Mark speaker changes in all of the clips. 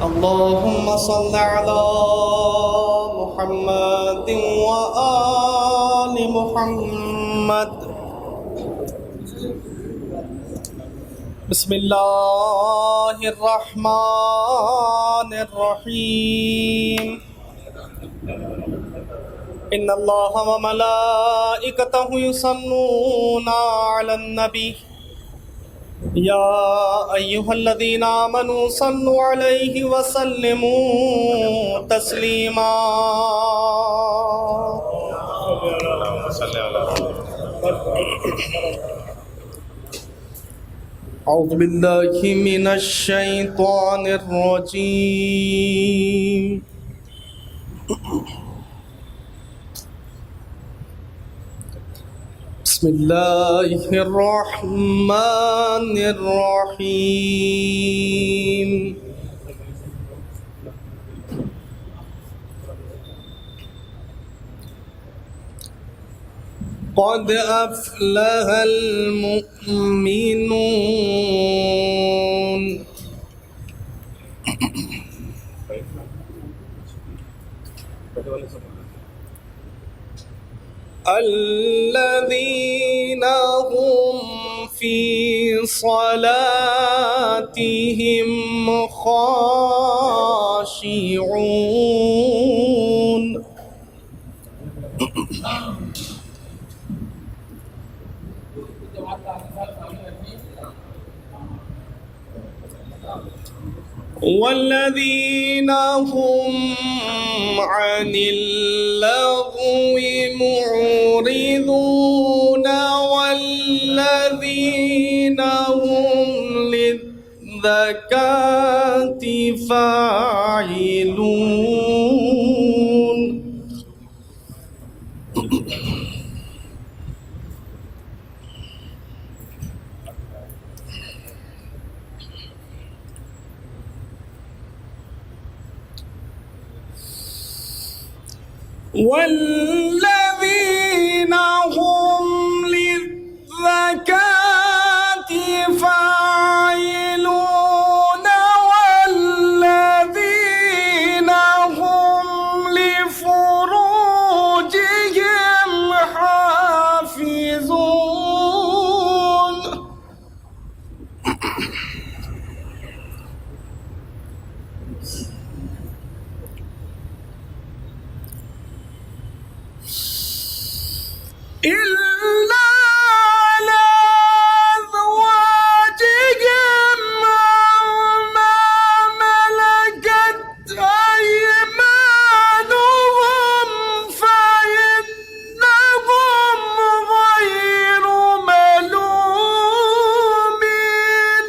Speaker 1: اللهم صل على محمد وآل محمد. بسم الله الرحمن الرحيم. إن الله وملائكته يصلون على النبي يا أيها الذين آمنوا صلوا عليه وسلموا تسليما. أعوذ بالله من الشيطان الرجيم. بسم الله الرحمن الرحيم. قد أفلح المؤمنون. الذين هم في صلاتهم خاشعون. والذين هم عن اللغو معرضون والذين هم للزكاة فاعلون. والذين هم للزكاة فاعلون والذين هم لفروجهم حافظون. إلا على أزواجهم أو ما ملكت أيمانهم فإنهم غير ملومين.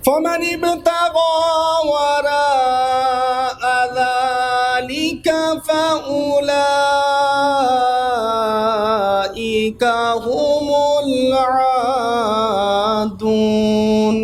Speaker 1: فمن ابتغى وراء ذلك فأولئك هم العادون.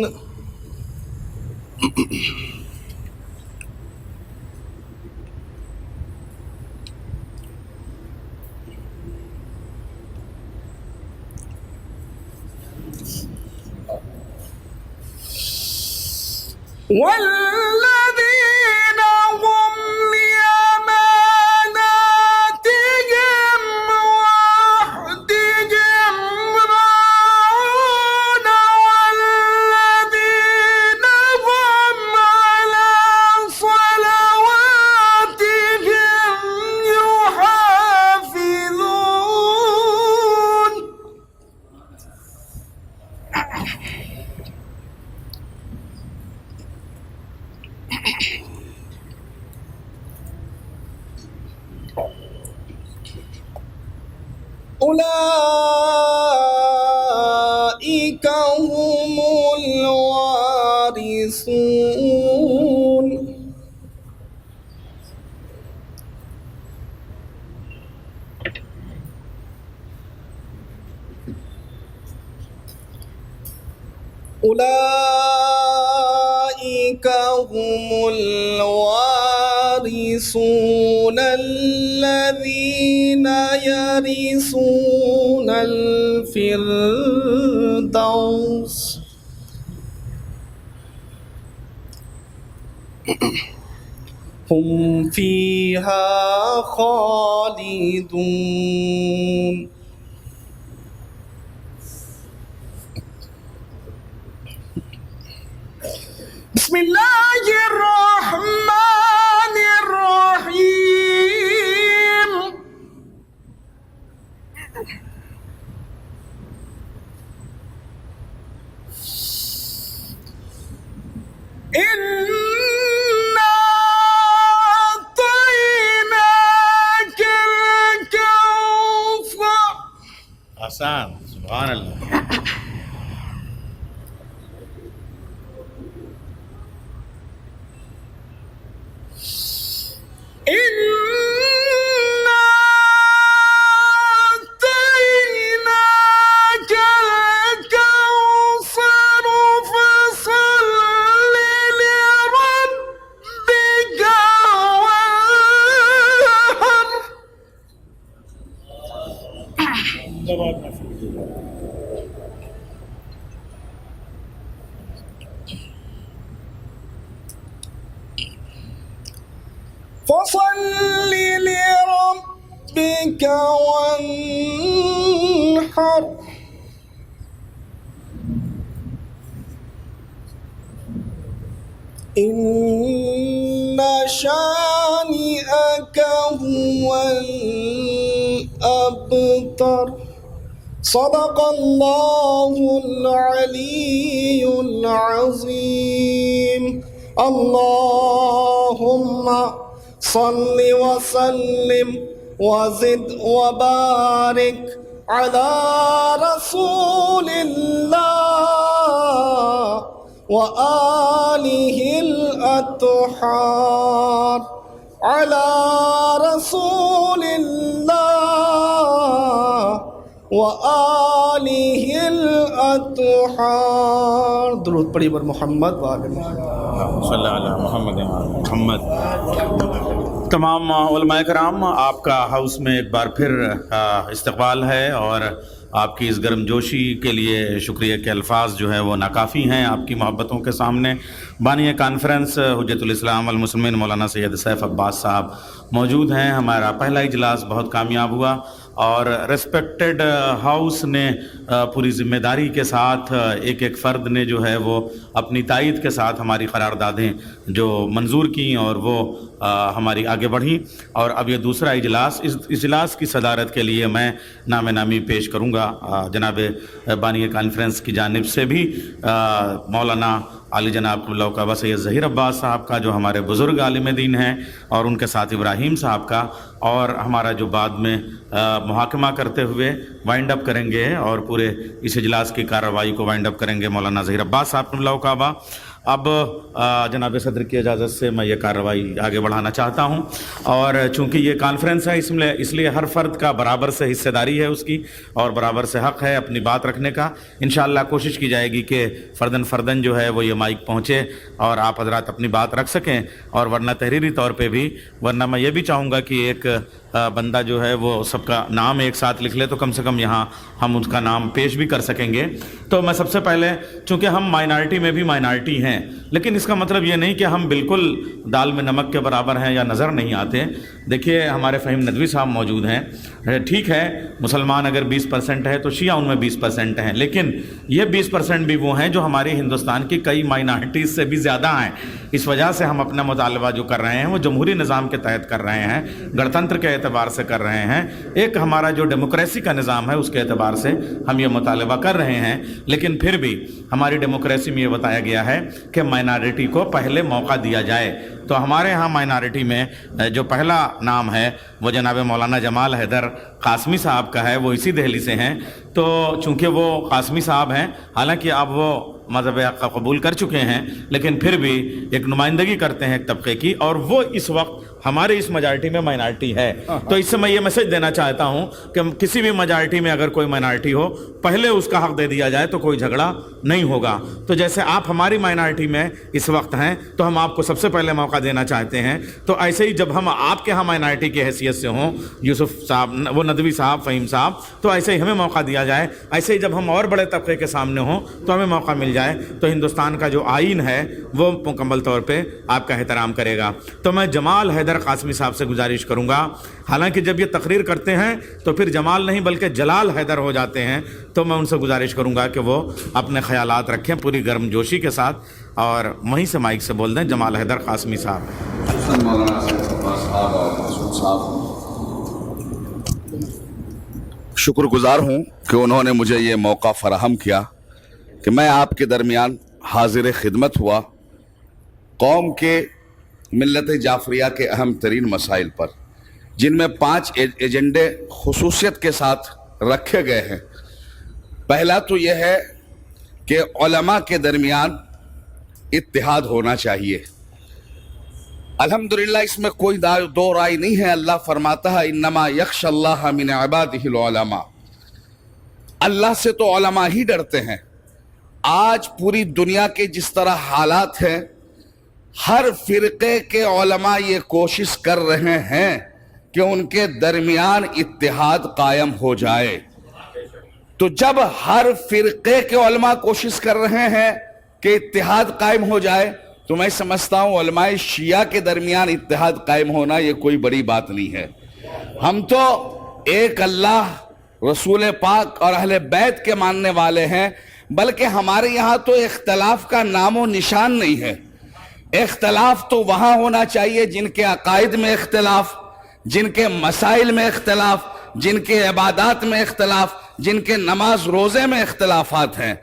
Speaker 1: والذين هم لأماناتهم وعهدهم راعون والذين هم على صلواتهم يحافظون. أولئك هم الوارثون. أولئك هم الوارثون الوارثون الذين يرثون الفردوس هم فيها خالدون. بسم الله الرحمن الرحيم. إنا أعطيناك الكوثر.
Speaker 2: آسان، سبحان اللہ.
Speaker 1: إنا أعطيناك الكوثر فصل لربك وانحر. فصل لربك وانحر. إن شانئك هو الأبتر. صدق الله العلي العظيم. اللهم صل وسلم وزد وبارك على رسول الله وآله الأطهار. على رسول الله وآله الأطهار. درود پڑھی بر محمد وآل محمد.
Speaker 2: صلی اللہ علیہ محمد محمد. تمام علماء کرام، آپ کا ہاؤس میں ایک بار پھر استقبال ہے، اور آپ کی اس گرم جوشی کے لیے شکریہ کے الفاظ جو ہے وہ ناکافی ہیں آپ کی محبتوں کے سامنے. بانی کانفرنس حجت الاسلام والمسلمین مولانا سید سیف عباس صاحب موجود ہیں. ہمارا پہلا اجلاس بہت کامیاب ہوا، اور ریسپیکٹڈ ہاؤس نے پوری ذمہ داری کے ساتھ ایک ایک فرد نے جو ہے وہ اپنی تائید کے ساتھ ہماری قراردادیں جو منظور کیں اور وہ ہماری آگے بڑھیں. اور اب یہ دوسرا اجلاس، اس اجلاس کی صدارت کے لیے میں نام نامی پیش کروں گا جناب بانی کانفرنس کی جانب سے بھی مولانا علی جناب قبلہ کعبہ سید ظہیر عباس صاحب کا، جو ہمارے بزرگ عالم دین ہیں، اور ان کے ساتھ ابراہیم صاحب کا، اور ہمارا جو بعد میں محاکمہ کرتے ہوئے وائنڈ اپ کریں گے اور پورے اس اجلاس کی کارروائی کو وائنڈ اپ کریں گے مولانا ظہیر عباس صاحب قبلہ کعبہ. اب جناب صدر کی اجازت سے میں یہ کارروائی آگے بڑھانا چاہتا ہوں، اور چونکہ یہ کانفرنس ہے اس لیے ہر فرد کا برابر سے حصہ داری ہے اس کی، اور برابر سے حق ہے اپنی بات رکھنے کا. انشاءاللہ کوشش کی جائے گی کہ فردن جو ہے وہ یہ مائک پہنچے اور آپ حضرات اپنی بات رکھ سکیں، اور ورنہ تحریری طور پہ بھی، ورنہ میں یہ بھی چاہوں گا کہ ایک بندہ جو ہے وہ سب کا نام ایک ساتھ لکھ لے تو کم سے کم یہاں ہم اس کا نام پیش بھی کر سکیں گے. تو میں سب سے پہلے، چونکہ ہم مائنارٹی میں بھی مائنارٹی ہیں، لیکن اس کا مطلب یہ نہیں کہ ہم بالکل دال میں نمک کے برابر ہیں یا نظر نہیں آتے. دیکھیے ہمارے فہیم ندوی صاحب موجود ہیں. ٹھیک ہے، مسلمان اگر 20% ہے تو شیعہ ان میں 20% ہیں، لیکن یہ 20% بھی وہ ہیں جو ہماری ہندوستان کی کئی مائنارٹیز سے بھی زیادہ ہیں. اس وجہ سے ہم اپنا مطالبہ جو کر رہے ہیں وہ جمہوری نظام کے تحت کر رہے ہیں، گڑتنتر کے اعتبار سے کر رہے ہیں، ایک ہمارا جو ڈیموکریسی کا نظام ہے اس کے اعتبار سے ہم یہ مطالبہ کر رہے ہیں. لیکن پھر بھی ہماری ڈیموکریسی میں یہ بتایا گیا ہے کہ مائنارٹی کو پہلے موقع دیا جائے. تو ہمارے ہاں مائنارٹی میں جو پہلا نام ہے وہ جناب مولانا جمال حیدر قاسمی صاحب کا ہے. وہ اسی دہلی سے ہیں. تو چونکہ وہ قاسمی صاحب ہیں، حالانکہ اب وہ مذہب حق قبول کر چکے ہیں، لیکن پھر بھی ایک نمائندگی کرتے ہیں ایک طبقے کی، اور وہ اس وقت ہمارے اس میجارٹی میں مائنارٹی ہے. تو اس سے میں یہ میسج دینا چاہتا ہوں کہ کسی بھی میجارٹی میں اگر کوئی مائنارٹی ہو پہلے اس کا حق دے دیا جائے تو کوئی جھگڑا نہیں ہوگا. تو جیسے آپ ہماری مائنارٹی میں اس وقت ہیں تو ہم آپ کو سب سے پہلے موقع دینا چاہتے ہیں. تو ایسے ہی جب ہم آپ کے ہاں مائنارٹی کی حیثیت سے ہوں، یوسف صاحب، وہ ندوی صاحب، فہیم صاحب، تو ایسے ہی ہمیں موقع دیا جائے. ایسے ہی جب ہم اور بڑے طبقے کے سامنے ہوں تو ہمیں موقع مل جائے. تو ہندوستان کا جو آئین ہے وہ مکمل طور پہ آپ کا احترام کرے گا. تو میں جمال حیدر قاسمی صاحب سے گزارش کروں گا، حالانکہ جب یہ تقریر کرتے ہیں تو پھر جمال نہیں بلکہ جلال حیدر ہو جاتے ہیں، تو میں ان سے گزارش کروں گا کہ وہ اپنے خیالات رکھیں پوری گرم جوشی کے ساتھ اور وہیں سے مائک سے بول دیں. جمال حیدر قاسمی صاحب.
Speaker 3: مولانا صاحب اور مسعود صاحب، شکر گزار ہوں کہ انہوں نے مجھے یہ موقع فراہم کیا کہ میں آپ کے درمیان حاضر خدمت ہوا قوم کے ملت جعفریہ کے اہم ترین مسائل پر، جن میں 5 ایجنڈے خصوصیت کے ساتھ رکھے گئے ہیں. پہلا تو یہ ہے کہ علماء کے درمیان اتحاد ہونا چاہیے. الحمدللہ اس میں کوئی دو رائے نہیں ہے. اللہ فرماتا ہے انما یخشی اللہ من عبادہ العلماء. اللہ سے تو علماء ہی ڈرتے ہیں. آج پوری دنیا کے جس طرح حالات ہیں، ہر فرقے کے علماء یہ کوشش کر رہے ہیں کہ ان کے درمیان اتحاد قائم ہو جائے. تو جب ہر فرقے کے علماء کوشش کر رہے ہیں کہ اتحاد قائم ہو جائے تو میں سمجھتا ہوں علماء شیعہ کے درمیان اتحاد قائم ہونا یہ کوئی بڑی بات نہیں ہے. ہم تو ایک اللہ، رسول پاک اور اہل بیت کے ماننے والے ہیں، بلکہ ہمارے یہاں تو اختلاف کا نام و نشان نہیں ہے. اختلاف تو وہاں ہونا چاہیے جن کے عقائد میں اختلاف، جن کے مسائل میں اختلاف، جن کے عبادات میں اختلاف، جن کے نماز روزے میں اختلافات ہیں.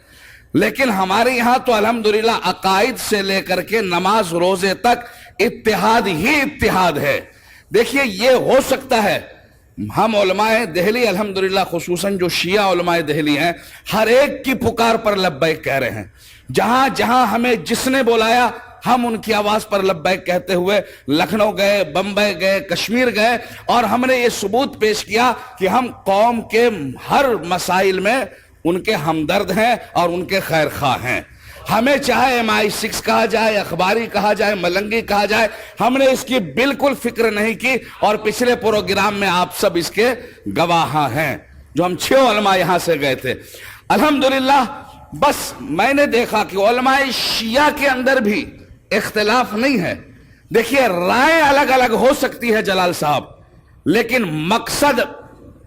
Speaker 3: لیکن ہمارے یہاں تو الحمدللہ عقائد سے لے کر کے نماز روزے تک اتحاد ہی اتحاد ہے. دیکھیے یہ ہو سکتا ہے، ہم علماء دہلی الحمدللہ خصوصاً جو شیعہ علماء دہلی ہیں، ہر ایک کی پکار پر لبیک کہہ رہے ہیں. جہاں جہاں ہمیں جس نے بلایا ہم ان کی آواز پر لبیک کہتے ہوئے لکھنؤ گئے، بمبئی گئے، کشمیر گئے، اور ہم نے یہ ثبوت پیش کیا کہ ہم قوم کے ہر مسائل میں ان کے ہمدرد ہیں اور ان کے خیر خواہ ہیں. ہمیں چاہے MI6 کہا جائے، اخباری کہا جائے، ملنگی کہا جائے، ہم نے اس کی بالکل فکر نہیں کی. اور پچھلے پروگرام میں آپ سب اس کے گواہ ہیں، جو ہم 6 علماء یہاں سے گئے تھے. الحمدللہ بس میں نے دیکھا کہ علماء شیعہ کے اندر بھی اختلاف نہیں ہے. دیکھیے رائے الگ الگ ہو سکتی ہے جلال صاحب، لیکن مقصد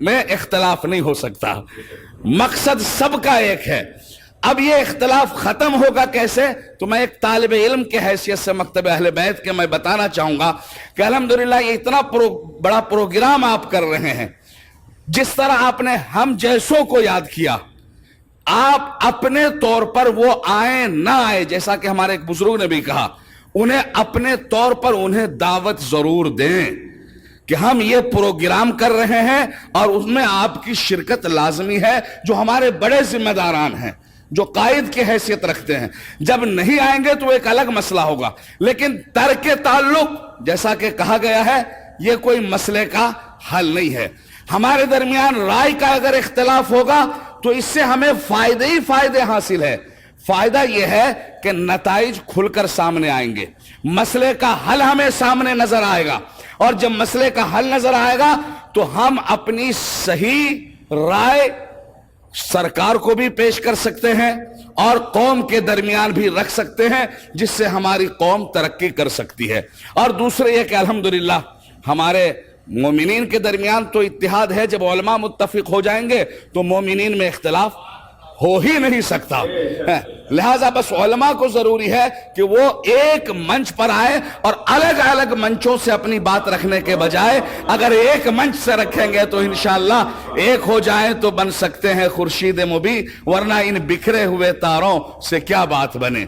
Speaker 3: میں اختلاف نہیں ہو سکتا. مقصد سب کا ایک ہے. اب یہ اختلاف ختم ہوگا کیسے؟ تو میں ایک طالب علم کے حیثیت سے مکتب اہل بیت کے میں بتانا چاہوں گا کہ الحمدللہ یہ اتنا بڑا پروگرام آپ کر رہے ہیں. جس طرح آپ نے ہم جیسوں کو یاد کیا، آپ اپنے طور پر وہ آئیں نہ آئے، جیسا کہ ہمارے ایک بزرگ نے بھی کہا، انہیں اپنے طور پر انہیں دعوت ضرور دیں کہ ہم یہ پروگرام کر رہے ہیں اور اس میں آپ کی شرکت لازمی ہے. جو ہمارے بڑے ذمہ داران ہیں، جو قائد کی حیثیت رکھتے ہیں، جب نہیں آئیں گے تو ایک الگ مسئلہ ہوگا. لیکن ترک تعلق جیسا کہ کہا گیا ہے یہ کوئی مسئلے کا حل نہیں ہے. ہمارے درمیان رائے کا اگر اختلاف ہوگا تو اس سے ہمیں فائدے ہی فائدے حاصل ہے. فائدہ یہ ہے کہ نتائج کھل کر سامنے آئیں گے، مسئلے کا حل ہمیں سامنے نظر آئے گا، اور جب مسئلے کا حل نظر آئے گا تو ہم اپنی صحیح رائے سرکار کو بھی پیش کر سکتے ہیں اور قوم کے درمیان بھی رکھ سکتے ہیں، جس سے ہماری قوم ترقی کر سکتی ہے. اور دوسرے یہ کہ الحمدللہ ہمارے مومنین کے درمیان تو اتحاد ہے. جب علماء متفق ہو جائیں گے تو مومنین میں اختلاف ہو ہی نہیں سکتا. لہٰذا بس علماء کو ضروری ہے کہ وہ ایک منچ پر آئے اور الگ الگ منچوں سے اپنی بات رکھنے کے بجائے اگر ایک منچ سے رکھیں گے تو انشاءاللہ ایک ہو جائیں تو بن سکتے ہیں خورشید مبیں، ورنہ ان بکھرے ہوئے تاروں سے کیا بات بنے.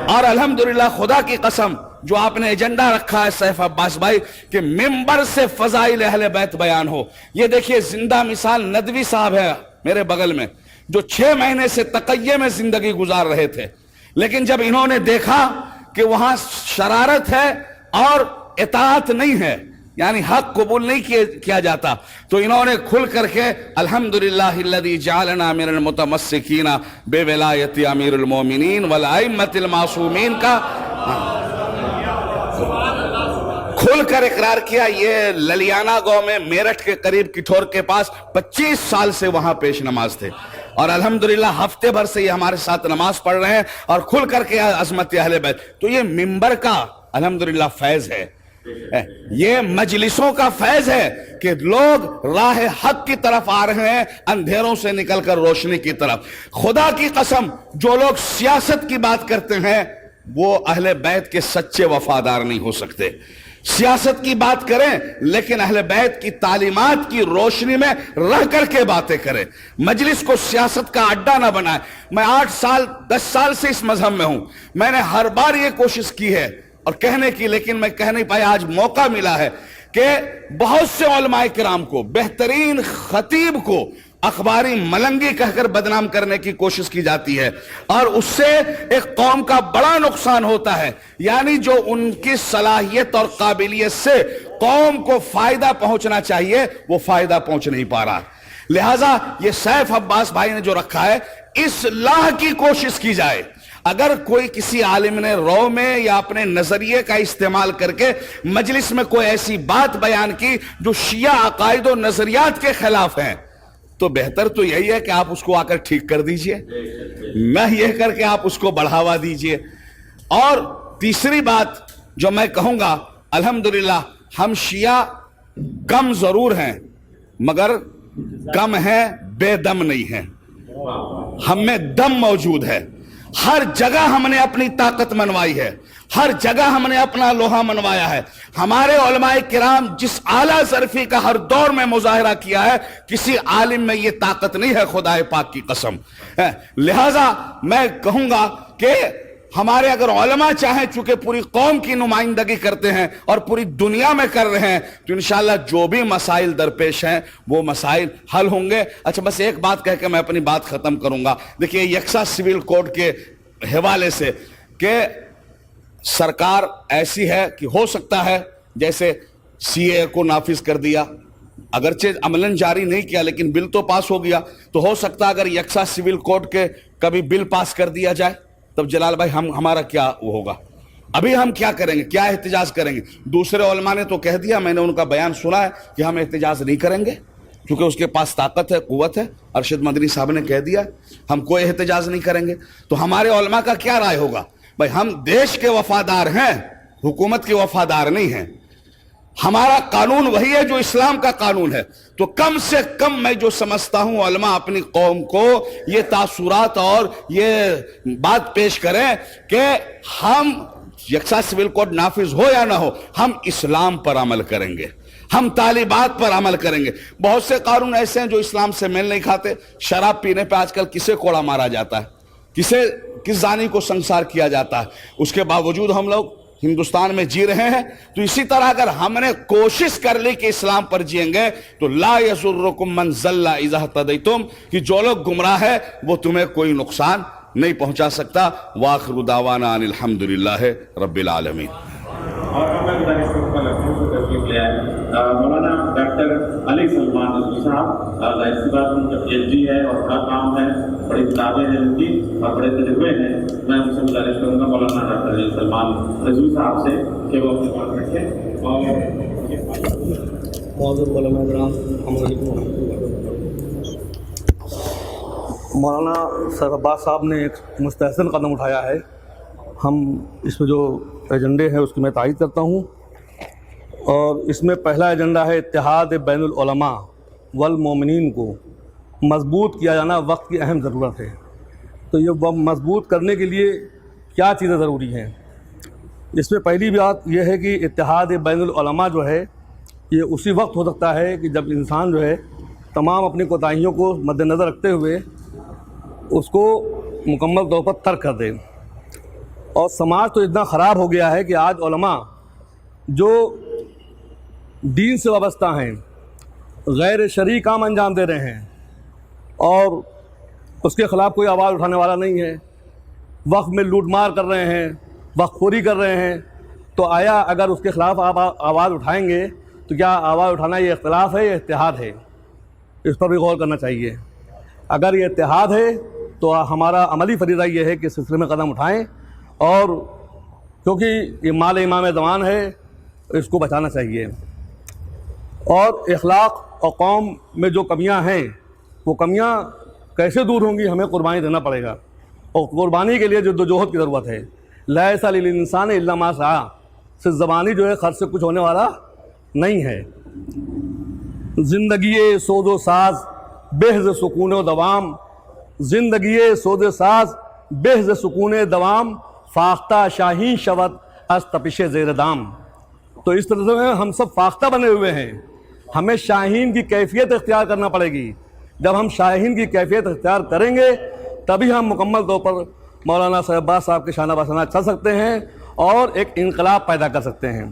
Speaker 3: اور الحمدللہ خدا کی قسم جو آپ نے ایجنڈا رکھا ہے سیف عباس بھائی کہ ممبر سے فضائل اہل بیت بیان ہو، یہ دیکھیے زندہ مثال ندوی صاحب ہے میرے بغل میں، جو 6 مہینے سے تقیہ میں زندگی گزار رہے تھے، لیکن جب انہوں نے دیکھا کہ وہاں شرارت ہے اور اطاعت نہیں ہے، یعنی حق قبول نہیں کیا جاتا، تو انہوں نے کھل کر کے الحمدللہ الذی جعلنا من المتمسکین بولایت امیر المومنین والائمۃ المعصومین کا کھل کر اقرار کیا۔ یہ للیانہ گاؤں میں میرٹھ کے قریب کٹھور کے پاس 25 سال سے وہاں پیش نماز تھے، اور الحمدللہ ہفتے بھر سے یہ ہمارے ساتھ نماز پڑھ رہے ہیں اور کھل کر کے عظمت اہل بیت۔ تو یہ منبر کا الحمدللہ فیض ہے، یہ مجلسوں کا فیض ہے کہ لوگ راہ حق کی طرف آ رہے ہیں، اندھیروں سے نکل کر روشنی کی طرف۔ خدا کی قسم جو لوگ سیاست کی بات کرتے ہیں وہ اہل بیت کے سچے وفادار نہیں ہو سکتے۔ سیاست کی بات کریں لیکن اہل بیت کی تعلیمات کی روشنی میں رہ کر کے باتیں کریں، مجلس کو سیاست کا اڈا نہ بنائے۔ میں 8 سال 10 سال سے اس مذہب میں ہوں، میں نے ہر بار یہ کوشش کی ہے اور کہنے کی، لیکن میں کہہ نہیں پایا۔ آج موقع ملا ہے کہ بہت سے علماء کرام کو، بہترین خطیب کو اخباری ملنگی کہہ کر بدنام کرنے کی کوشش کی جاتی ہے، اور اس سے ایک قوم کا بڑا نقصان ہوتا ہے، یعنی جو ان کی صلاحیت اور قابلیت سے قوم کو فائدہ پہنچنا چاہیے وہ فائدہ پہنچ نہیں پا رہا۔ لہٰذا یہ سیف عباس بھائی نے جو رکھا ہے، اصلاح کی کوشش کی جائے۔ اگر کوئی کسی عالم نے رو میں یا اپنے نظریے کا استعمال کر کے مجلس میں کوئی ایسی بات بیان کی جو شیعہ عقائد و نظریات کے خلاف ہیں، تو بہتر تو یہی ہے کہ آپ اس کو آ کر ٹھیک کر دیجئے، نہ یہ کر کے آپ اس کو بڑھاوا دیجئے۔ اور تیسری بات جو میں کہوں گا، الحمدللہ ہم شیعہ کم ضرور ہیں مگر کم ہیں، بے دم نہیں ہیں، ہم میں دم موجود ہے۔ ہر جگہ ہم نے اپنی طاقت منوائی ہے، ہر جگہ ہم نے اپنا لوہا منوایا ہے۔ ہمارے علماء کرام جس اعلیٰ ظرفی کا ہر دور میں مظاہرہ کیا ہے، کسی عالم میں یہ طاقت نہیں ہے، خدا پاک کی قسم۔ لہٰذا میں کہوں گا کہ ہمارے اگر علماء چاہیں، چونکہ پوری قوم کی نمائندگی کرتے ہیں اور پوری دنیا میں کر رہے ہیں، تو انشاءاللہ جو بھی مسائل درپیش ہیں وہ مسائل حل ہوں گے۔ اچھا بس ایک بات کہہ کے میں اپنی بات ختم کروں گا۔ دیکھیے یکساں سول کوڈ کے حوالے سے کہ سرکار ایسی ہے کہ ہو سکتا ہے جیسے سی اے کو نافذ کر دیا، اگرچہ عملاً جاری نہیں کیا لیکن بل تو پاس ہو گیا، تو ہو سکتا ہے اگر یکساں سول کوڈ کے کبھی بل پاس کر دیا جائے، تب جلال بھائی ہمارا کیا وہ ہوگا؟ ابھی ہم کیا کریں گے؟ کیا احتجاج کریں گے؟ دوسرے علماء نے تو کہہ دیا، میں نے ان کا بیان سنا ہے کہ ہم احتجاج نہیں کریں گے کیونکہ اس کے پاس طاقت ہے، قوت ہے۔ ارشد مدنی صاحب نے کہہ دیا ہم کوئی احتجاج نہیں کریں گے۔ تو ہمارے علماء کا کیا رائے ہوگا؟ بھائی ہم دیش کے وفادار ہیں، حکومت کے وفادار نہیں ہیں۔ ہمارا قانون وہی ہے جو اسلام کا قانون ہے، تو کم سے کم میں جو سمجھتا ہوں علماء اپنی قوم کو یہ تاثرات اور یہ بات پیش کریں کہ ہم یکساں سول کوڈ نافذ ہو یا نہ ہو، ہم اسلام پر عمل کریں گے، ہم طالبات پر عمل کریں گے۔ بہت سے قانون ایسے ہیں جو اسلام سے میل نہیں کھاتے۔ شراب پینے پہ آج کل کسے کوڑا مارا جاتا ہے، کس زانی کو سنسار کیا جاتا ہے، اس کے باوجود ہم لوگ ہندوستان میں جی رہے ہیں۔ تو اسی طرح اگر ہم نے کوشش کر لی کہ اسلام پر جئیں گے تو لا یضرکم من ضل اذا اہتدیتم، کہ جو لوگ گمراہ ہے وہ تمہیں کوئی نقصان نہیں پہنچا سکتا۔ وآخر دعوانا ان الحمدللہ رب العالمین۔
Speaker 4: اور ہمیں گزارش کا لکھنؤ سے تشریف لے آئے مولانا ڈاکٹر علی سلمان رضوی صاحب، ظاہر سی بات ان کا پی ایچ ڈی ہے اور بڑا کام ہے، بڑی کتابیں ہیں ان کی اور بڑے تجربے ہیں۔ میں ان سے گزارش کروں گا مولانا ڈاکٹر علی سلمان رضوی صاحب سے کہ وہ اپنی بات رکھیں۔
Speaker 1: مولانا سیف عباس صاحب نے ایک مستحسن قدم اٹھایا ہے، ہم اس میں جو ایجنڈے ہیں اس کی میں تائید کرتا ہوں، اور اس میں پہلا ایجنڈا ہے اتحاد بین العلماء والمومنین کو مضبوط کیا جانا وقت کی اہم ضرورت ہے۔ تو یہ مضبوط کرنے کے لیے کیا چیزیں ضروری ہیں؟ اس میں پہلی بات یہ ہے کہ اتحاد بین العلماء جو ہے یہ اسی وقت ہو سکتا ہے کہ جب انسان جو ہے تمام اپنی کوتاہیوں کو مد نظر رکھتے ہوئے اس کو مکمل طور پر ترک کر دے۔ اور سماج تو اتنا خراب ہو گیا ہے کہ آج علماء جو دین سے وابستہ ہیں غیر شرعی کام انجام دے رہے ہیں اور اس کے خلاف کوئی آواز اٹھانے والا نہیں ہے، وقت میں لوٹ مار کر رہے ہیں، وقت خوری کر رہے ہیں، تو آیا اگر اس کے خلاف آپ آواز اٹھائیں گے تو کیا آواز اٹھانا یہ اختلاف ہے یا اتحاد ہے؟ اس پر بھی غور کرنا چاہیے۔ اگر یہ اتحاد ہے تو ہمارا عملی فریضہ یہ ہے کہ اس سلسلے میں قدم اٹھائیں، اور کیونکہ یہ مال امام زمان ہے، اس کو بچانا چاہیے۔ اور اخلاق اور قوم میں جو کمیاں ہیں وہ کمیاں کیسے دور ہوں گی؟ ہمیں قربانی دینا پڑے گا، اور قربانی کے لیے جدوجہد کی ضرورت ہے۔ لیس للانسان الا ما سعی، صرف زبانی جو ہے خرچ سے کچھ ہونے والا نہیں ہے۔ زندگی سوز و ساز بحض سکون و دوام، زندگی سوز و ساز بحض سکون دوام، فاختہ شاہین شود از تپش زیر دام۔ تو اس طرح سے ہم سب فاختہ بنے ہوئے ہیں، ہمیں شاہین کی کیفیت اختیار کرنا پڑے گی۔ جب ہم شاہین کی کیفیت اختیار کریں گے تبھی ہم مکمل طور پر مولانا صاحب عباس صاحب کے شانہ بشانہ چل سکتے ہیں اور ایک انقلاب پیدا کر سکتے ہیں۔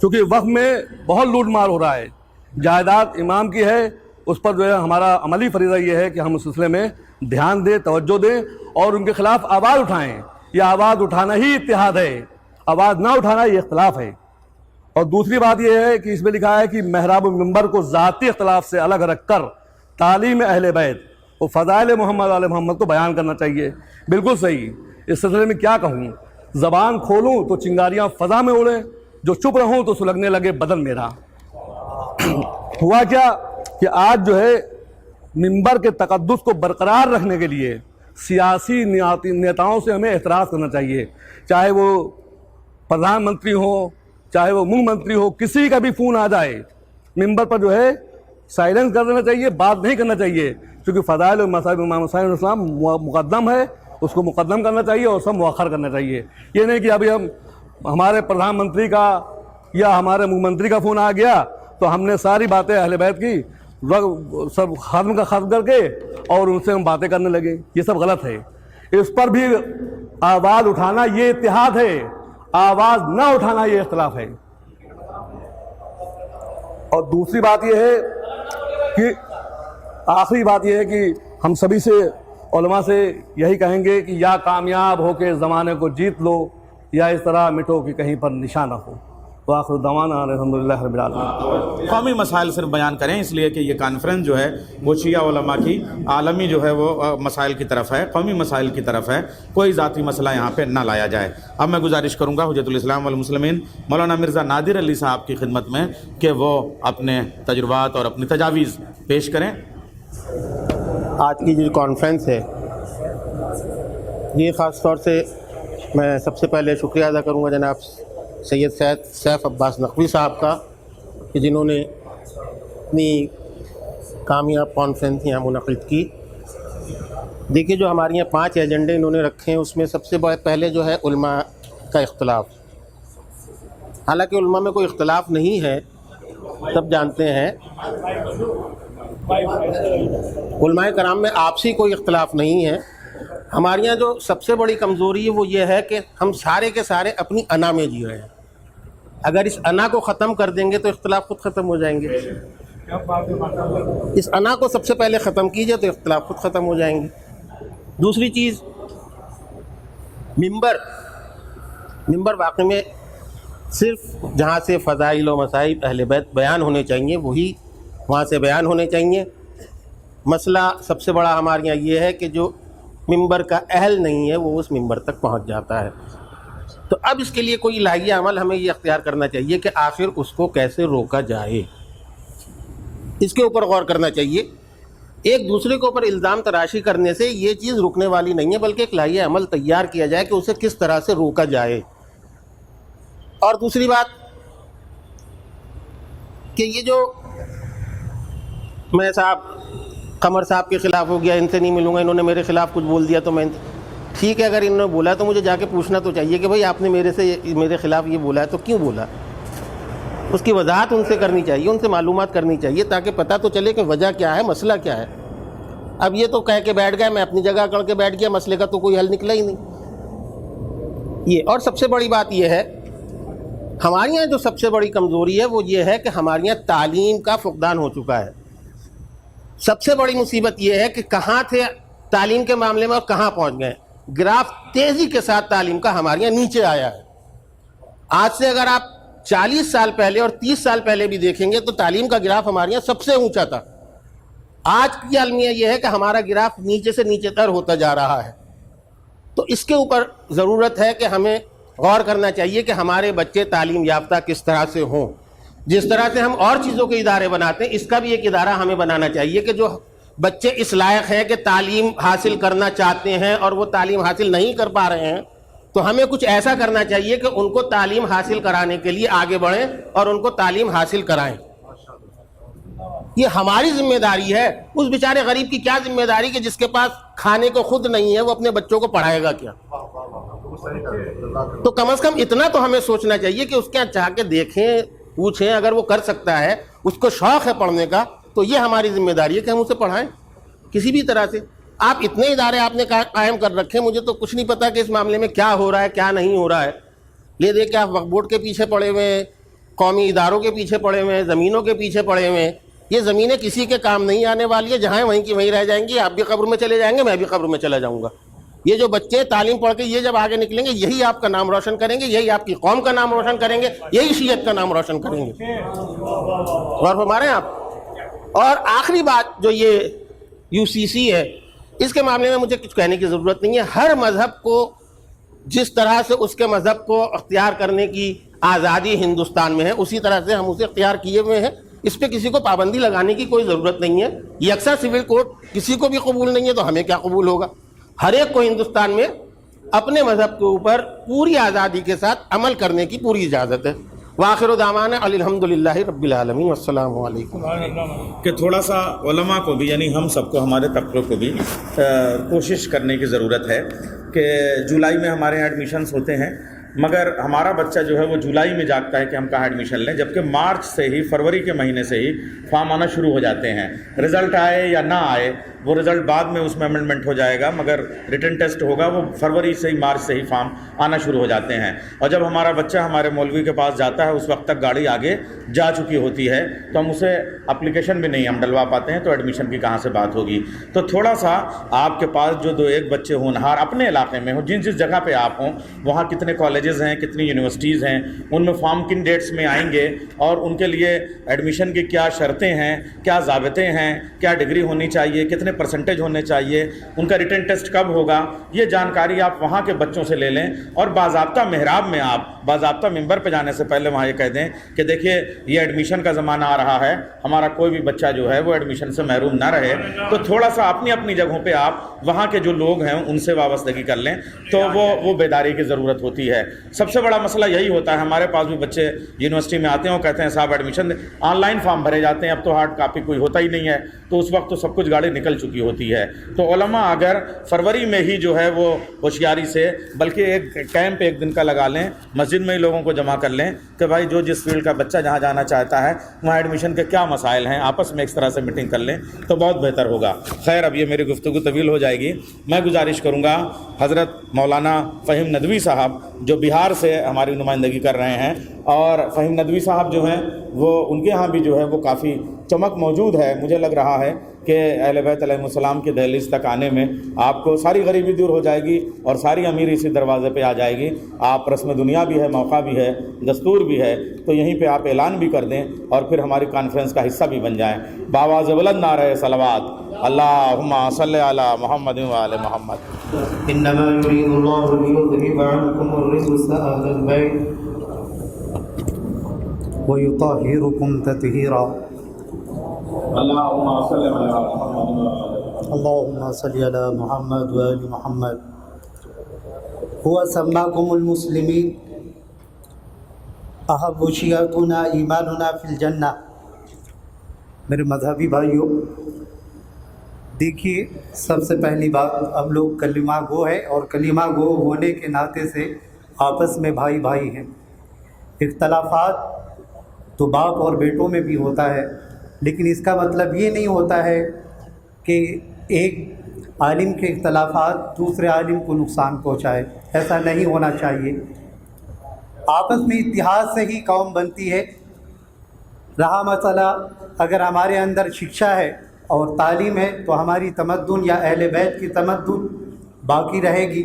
Speaker 1: چونکہ وقت میں بہت لوٹ مار ہو رہا ہے، جائیداد امام کی ہے، اس پر جو ہے ہمارا عملی فریضہ یہ ہے کہ ہم اس سلسلے میں دھیان دیں، توجہ دیں اور ان کے خلاف آواز اٹھائیں۔ یہ آواز اٹھانا ہی اتحاد ہے، آواز نہ اٹھانا یہ اختلاف ہے۔ اور دوسری بات یہ ہے کہ اس میں لکھا ہے کہ محراب المنبر کو ذاتی اختلاف سے الگ رکھ کر تعلیم اہل بیت اور فضائل محمد علیہ محمد کو بیان کرنا چاہیے۔ بالکل صحیح۔ اس سلسلے میں کیا کہوں، زبان کھولوں تو چنگاریاں فضا میں اڑیں، جو چپ رہوں تو سلگنے لگے بدن میرا۔ ہوا کیا کہ آج جو ہے منبر کے تقدس کو برقرار رکھنے کے لیے سیاسی نیتاؤں سے ہمیں اعتراض کرنا چاہیے، چاہے وہ پردھان منتری ہو، چاہے وہ مکھ منتری ہو، کسی کا بھی فون آ جائے منبر پر جو ہے سائلنس کر دینا چاہیے، بات نہیں کرنا چاحیے، کیونکہ فضائل و مصائب امام حسین علیہ السلام مقدم ہے، اس کو مقدم کرنا چاہیے اور سب مؤخر کرنا چاہیے۔ یہ نہیں کہ ابھی ہمارے پردھان منتری کا یا ہمارے مکھ منتری کا فون آ گیا تو ہم نے ساری باتیں اہل بیت کی سب ختم کر کے اور ان سے ہم باتیں کرنے لگے، یہ سب غلط ہے۔ اس پر بھی آواز اٹھانا یہ اتحاد ہے، آواز نہ اٹھانا یہ اختلاف ہے۔ اور دوسری بات یہ ہے کہ آخری بات یہ ہے کہ ہم سبھی سے علماء سے یہی کہیں گے کہ یا کامیاب ہو کے زمانے کو جیت لو یا اس طرح مٹو کہ کہیں پر نشان نہ ہو۔ وآخر دعوانا الحمدللہ رب العالمین۔
Speaker 2: قومی مسائل صرف بیان کریں، اس لیے کہ یہ کانفرنس جو ہے وہ شیعہ علماء کی عالمی جو ہے وہ مسائل کی طرف ہے، قومی مسائل کی طرف ہے، کوئی ذاتی مسئلہ یہاں پہ نہ لایا جائے۔ اب میں گزارش کروں گا حجت الاسلام والمسلمین مولانا مرزا نادر علی صاحب کی خدمت میں کہ وہ اپنے تجربات اور اپنی تجاویز پیش کریں۔
Speaker 5: آج کی جو کانفرنس ہے یہ خاص طور سے میں سب سے پہلے شکریہ ادا کروں گا جناب سید سیف عباس نقوی صاحب کا کہ جنہوں نے اتنی کامیاب کانفرنس یہاں منعقد کی۔ دیکھیے جو ہمارے یہاں 5 ایجنڈے انہوں نے رکھے ہیں، اس میں سب سے پہلے جو ہے علماء کا اختلاف۔ حالانکہ علماء میں کوئی اختلاف نہیں ہے، سب جانتے ہیں علماء کرام میں آپسی کوئی اختلاف نہیں ہے۔ ہمارے یہاں جو سب سے بڑی کمزوری ہے وہ یہ ہے کہ ہم سارے کے سارے اپنی انا میں جی رہے ہیں۔ اگر اس انا کو ختم کر دیں گے تو اختلاف خود ختم ہو جائیں گے۔ اس انا کو سب سے پہلے ختم کیجئے تو اختلاف خود ختم ہو جائیں گے۔ دوسری چیز، منبر واقعی میں صرف جہاں سے فضائل و مصائب اہل بیت بیان ہونے چاہیے وہی وہاں سے بیان ہونے چاہیے۔ مسئلہ سب سے بڑا ہمارے یہاں یہ ہے کہ جو منبر کا اہل نہیں ہے وہ اس منبر تک پہنچ جاتا ہے۔ تو اب اس کے لیے کوئی الہیہ عمل ہمیں یہ اختیار کرنا چاہیے کہ آخر اس کو کیسے روکا جائے، اس کے اوپر غور کرنا چاہیے۔ ایک دوسرے کے اوپر الزام تراشی کرنے سے یہ چیز رکنے والی نہیں ہے، بلکہ ایک الہیہ عمل تیار کیا جائے کہ اسے کس طرح سے روکا جائے۔ اور دوسری بات کہ یہ جو میں صاحب قمر صاحب کے خلاف ہو گیا، ان سے نہیں ملوں گا، انہوں نے میرے خلاف کچھ بول دیا تو میں ٹھیک ہے، اگر انہوں نے بولا تو مجھے جا کے پوچھنا تو چاہیے کہ بھائی آپ نے میرے خلاف یہ بولا ہے تو کیوں بولا، اس کی وضاحت ان سے کرنی چاہیے، ان سے معلومات کرنی چاہیے تاکہ پتہ تو چلے کہ وجہ کیا ہے، مسئلہ کیا ہے۔ اب یہ تو کہہ کے بیٹھ گئے، میں اپنی جگہ کر کے بیٹھ گیا، مسئلے کا تو کوئی حل نکلا ہی نہیں۔ یہ اور سب سے بڑی بات یہ ہے ہمارے یہاں جو سب سے بڑی کمزوری ہے وہ یہ ہے کہ ہمارے یہاں تعلیم کا فقدان ہو چکا ہے۔ سب سے بڑی مصیبت یہ ہے کہ کہاں تھے تعلیم کے معاملے میں اور کہاں پہنچ گئے۔ گراف تیزی کے ساتھ تعلیم کا ہمارے یہاں نیچے آیا ہے۔ آج سے اگر آپ 40 سال پہلے اور 30 سال پہلے بھی دیکھیں گے تو تعلیم کا گراف ہمارے یہاں سب سے اونچا تھا. آج کی المیہ یہ ہے کہ ہمارا گراف نیچے سے نیچے تر ہوتا جا رہا ہے. تو اس کے اوپر ضرورت ہے کہ ہمیں غور کرنا چاہیے کہ ہمارے بچے تعلیم یافتہ کس طرح سے ہوں. جس طرح سے ہم اور چیزوں کے ادارے بناتے ہیں اس کا بھی ایک ادارہ ہمیں بنانا چاہیے کہ جو بچے اس لائق ہیں کہ تعلیم حاصل کرنا چاہتے ہیں اور وہ تعلیم حاصل نہیں کر پا رہے ہیں تو ہمیں کچھ ایسا کرنا چاہیے کہ ان کو تعلیم حاصل کرانے کے لیے آگے بڑھیں اور ان کو تعلیم حاصل کرائیں. یہ ہماری ذمہ داری ہے. اس بیچارے غریب کی کیا ذمہ داری کہ جس کے پاس کھانے کو خود نہیں ہے وہ اپنے بچوں کو پڑھائے گا کیا؟ تو کم از کم اتنا تو ہمیں سوچنا چاہیے کہ اس کے چاہ کے دیکھیں پوچھیں. اگر وہ کر سکتا ہے اس کو شوق ہے پڑھنے کا تو یہ ہماری ذمہ داری ہے کہ ہم اسے پڑھائیں کسی بھی طرح سے. آپ اتنے ادارے آپ نے قائم کر رکھے مجھے تو کچھ نہیں پتا کہ اس معاملے میں کیا ہو رہا ہے کیا نہیں ہو رہا ہے. یہ دیکھ کے آپ وقف بورڈ کے پیچھے پڑے ہوئے ہیں, قومی اداروں کے پیچھے پڑے ہوئے ہیں, زمینوں کے پیچھے پڑے ہوئے ہیں. یہ زمینیں کسی کے کام نہیں آنے والی ہے. جہاں وہیں کی وہیں رہ جائیں گی. آپ بھی قبر میں چلے جائیں گے میں بھی قبر میں چلا جاؤں گا. یہ جو بچے تعلیم پڑھ کے یہ جب آگے نکلیں گے یہی آپ کا نام روشن کریں گے, یہی آپ کی قوم کا نام روشن کریں گے, یہی شیعت کا نام روشن کریں گے. غور فرما رہے ہیں آپ. اور آخری بات جو یہ UCC ہے اس کے معاملے میں مجھے کچھ کہنے کی ضرورت نہیں ہے. ہر مذہب کو جس طرح سے اس کے مذہب کو اختیار کرنے کی آزادی ہندوستان میں ہے اسی طرح سے ہم اسے اختیار کیے ہوئے ہیں. اس پہ کسی کو پابندی لگانے کی کوئی ضرورت نہیں ہے. یکساں سول کوڈ کسی کو بھی قبول نہیں ہے تو ہمیں کیا قبول ہوگا. ہر ایک کو ہندوستان میں اپنے مذہب کے اوپر پوری آزادی کے ساتھ عمل کرنے کی پوری اجازت ہے. وآخر دعوانا الحمدللہ رب العالمین والسلام علیکم.
Speaker 2: کہ تھوڑا سا علماء کو بھی یعنی ہم سب کو ہمارے طبقے کو بھی کوشش کرنے کی ضرورت ہے کہ جولائی میں ہمارے یہاں ایڈمیشنز ہوتے ہیں مگر ہمارا بچہ جو ہے وہ جولائی میں جاگتا ہے کہ ہم کہاں ایڈمیشن لیں, جبکہ مارچ سے ہی فروری کے مہینے سے ہی فارم آنا شروع ہو جاتے ہیں. رزلٹ آئے یا نہ آئے وہ رزلٹ بعد میں اس میں امنڈمنٹ ہو جائے گا مگر ریٹن ٹیسٹ ہوگا وہ فروری سے ہی مارچ سے ہی فارم آنا شروع ہو جاتے ہیں. اور جب ہمارا بچہ ہمارے مولوی کے پاس جاتا ہے اس وقت تک گاڑی آگے جا چکی ہوتی ہے تو ہم اسے اپلیکیشن بھی نہیں ہم ڈلوا پاتے ہیں تو ایڈمیشن کی کہاں سے بات ہوگی. تو تھوڑا سا آپ کے پاس جو 2-1 بچے ہونہار اپنے علاقے میں ہوں جس جگہ پہ آپ ہوں وہاں کتنے کالجز ہیں کتنی یونیورسٹیز ہیں ان میں فارم کن ڈیٹس میں آئیں گے اور ان کے لیے ایڈمیشن کی کیا شرطیں ہیں کیا ضابطے ہیں کیا ڈگری ہونی چاہیے کتنے پرسنٹیج ہونے چاہیے ان کا ریٹن ٹیسٹ کب ہوگا یہ جانکاری آپ وہاں کے بچوں سے لے لیں. اور باضابطہ محراب میں آپ باضابطہ ممبر پہ جانے سے پہلے وہاں یہ کہہ دیں کہ دیکھیے یہ ایڈمیشن کا زمانہ آ رہا ہے ہمارا کوئی بھی بچہ جو ہے وہ ایڈمیشن سے محروم نہ رہے. تو تھوڑا سا اپنی اپنی جگہوں پہ آپ وہاں کے جو لوگ ہیں ان سے وابستگی کر لیں تو وہ بیداری کی ضرورت ہوتی ہے. سب سے بڑا مسئلہ یہی ہوتا ہے ہمارے پاس بھی بچے یونیورسٹی میں آتے ہیں اور کہتے ہیں صاحب ایڈمیشن آن لائن فارم بھرے جاتے ہیں اب تو ہارڈ کاپی کوئی ہوتا ہی نہیں ہے تو اس وقت تو سب کچھ گاڑی نکل چکی ہوتی ہے. تو علماء اگر فروری میں ہی جو ہے وہ ہوشیاری سے بلکہ ایک کیمپ 1 دن کا لگا لیں مسجد میں ہی لوگوں کو جمع کر لیں کہ بھائی جو جس فیلڈ کا بچہ جہاں جانا چاہتا ہے وہاں ایڈمیشن کے کیا مسائل ہیں آپس میں اس طرح سے میٹنگ کر لیں تو بہت بہتر ہوگا. خیر اب یہ میری گفتگو طویل ہو جائے گی. میں گزارش کروں گا حضرت مولانا فہیم ندوی صاحب جو بہار سے ہماری نمائندگی کر رہے ہیں اور فہیم ندوی صاحب جو ہیں وہ ان کے ہاں بھی جو ہے وہ کافی چمک موجود ہے. مجھے لگ رہا ہے کہ اہل بیت علیہ السلام کی دہلیز تک آنے میں آپ کو ساری غریبی دور ہو جائے گی اور ساری امیر اسی دروازے پہ آ جائے گی. آپ رسم دنیا بھی ہے موقع بھی ہے دستور بھی ہے تو یہیں پہ آپ اعلان بھی کر دیں اور پھر ہماری کانفرنس کا حصہ بھی بن جائیں. بآواز بلند نعرہ صلوات اللہم صلی علی محمد و آل محمد.
Speaker 6: انما يريد الله ليذهب عنكم الرجس اهل البيت ويطهركم تطهيرا.
Speaker 4: اللهم صل على محمد
Speaker 6: اللهم صل على محمد وآل محمد. هو سماكم المسلمين احب شیعتنا ایماننا فی الجنہ. میرے مذہبی بھائیوں دیکھیے سب سے پہلی بات ہم لوگ کلمہ گو ہے اور کلمہ گو ہونے کے ناطے سے آپس میں بھائی بھائی ہیں. اختلافات تو باپ اور بیٹوں میں بھی ہوتا ہے لیکن اس کا مطلب یہ نہیں ہوتا ہے کہ ایک عالم کے اختلافات دوسرے عالم کو نقصان پہنچائے. ایسا نہیں ہونا چاہیے. آپس میں اتحاد سے ہی قوم بنتی ہے. رہا مسئلہ اگر ہمارے اندر شکشا ہے اور تعلیم ہے تو ہماری تمدن یا اہل بیت کی تمدن باقی رہے گی.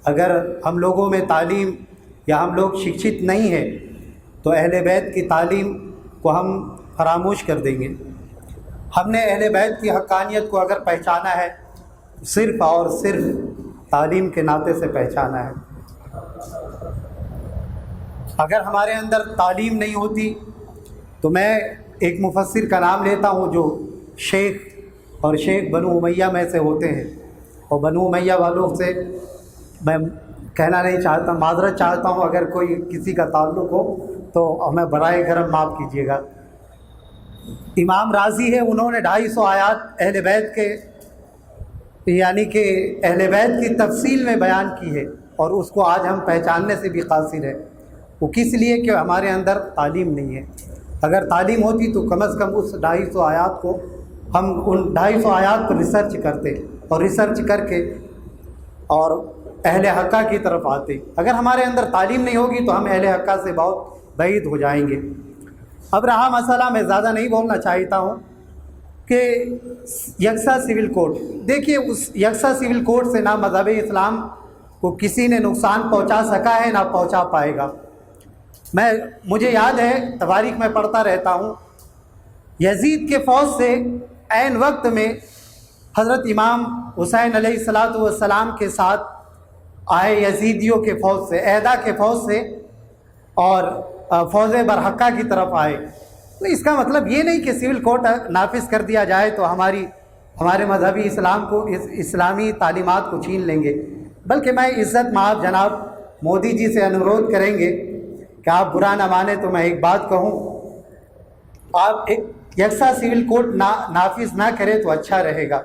Speaker 6: اگر ہم لوگوں میں تعلیم یا ہم لوگ شکشت نہیں ہیں تو اہل بیت کی تعلیم کو ہم فراموش کر دیں گے۔ ہم نے اہل بیت کی حقانیت کو اگر پہچانا ہے صرف اور صرف تعلیم کے ناطے سے پہچانا ہے۔ اگر ہمارے اندر تعلیم نہیں ہوتی تو میں ایک مفسر کا نام لیتا ہوں جو شیخ بنو امیہ میں سے ہوتے ہیں، اور بنو امیہ والوں سے میں کہنا نہیں چاہتا، معذرت چاہتا ہوں اگر کوئی کسی کا تعلق ہو تو ہمیں برائے کرم معاف کیجیے گا۔ امام راضی ہے، انہوں نے 250 آیات اہل بیت کے یعنی کہ اہل بیت کی تفصیل میں بیان کی ہے، اور اس کو آج ہم پہچاننے سے بھی قاصر ہیں۔ وہ کس لیے کہ ہمارے اندر تعلیم نہیں ہے۔ اگر تعلیم ہوتی تو کم از کم اس 250 آیات کو ہم ان 250 آیات پر ریسرچ کرتے اور ریسرچ کر کے اور اہل حقہ کی طرف آتے۔ اگر ہمارے اندر تعلیم نہیں ہوگی تو ہم اہل حقہ سے بہت بعید ہو جائیں گے۔ اب رہا مسئلہ، میں زیادہ نہیں بولنا چاہتا ہوں کہ یکساں سول کوڈ، دیکھیے اس یکساں سول کوڈ سے نہ مذہب اسلام کو کسی نے نقصان پہنچا سکا ہے نہ پہنچا پائے گا۔ مجھے یاد ہے، تواریخ میں پڑھتا رہتا ہوں، یزید کے فوج سے عین وقت میں حضرت امام حسین علیہ السلام کے ساتھ آئے یزیدیوں کے فوج سے، اعداء کے فوج سے، اور فوج برحقہ کی طرف آئے۔ تو اس کا مطلب یہ نہیں کہ سول کوڈ نافذ کر دیا جائے تو ہمارے مذہبی اسلام کو اسلامی تعلیمات کو چھین لیں گے، بلکہ میں عزت مآب جناب مودی جی سے انورودھ کریں گے کہ آپ برا نہ مانیں تو میں ایک بات کہوں، آپ ایک یکساں سول کوڈ نافذ نہ کرے تو اچھا رہے گا۔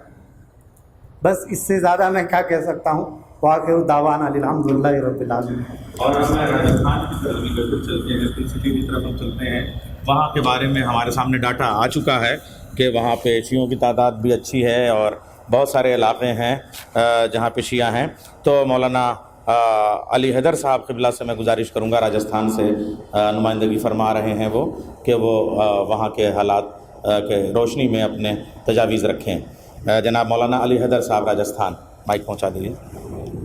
Speaker 6: بس اس سے زیادہ میں کیا کہہ سکتا ہوں۔ وآخر دعوانا الحمدللہ رب العالمین۔
Speaker 2: اور ہمیں راجستھان کی طرف بھی چلتے ہیں، پھر سٹی کی طرف ہم چلتے ہیں، وہاں کے بارے میں ہمارے سامنے ڈاٹا آ چکا ہے کہ وہاں پہ شیعوں کی تعداد بھی اچھی ہے اور بہت سارے علاقے ہیں جہاں پہ شیعہ ہیں۔ تو مولانا علی حیدر صاحب قبلہ سے میں گزارش کروں گا، راجستھان سے نمائندگی فرما رہے ہیں وہ، کہ وہ وہاں کے حالات کے روشنی میں اپنے تجاویز رکھیں۔ جناب مولانا علی حیدر صاحب راجستھان، مائک پہنچا دیجیے۔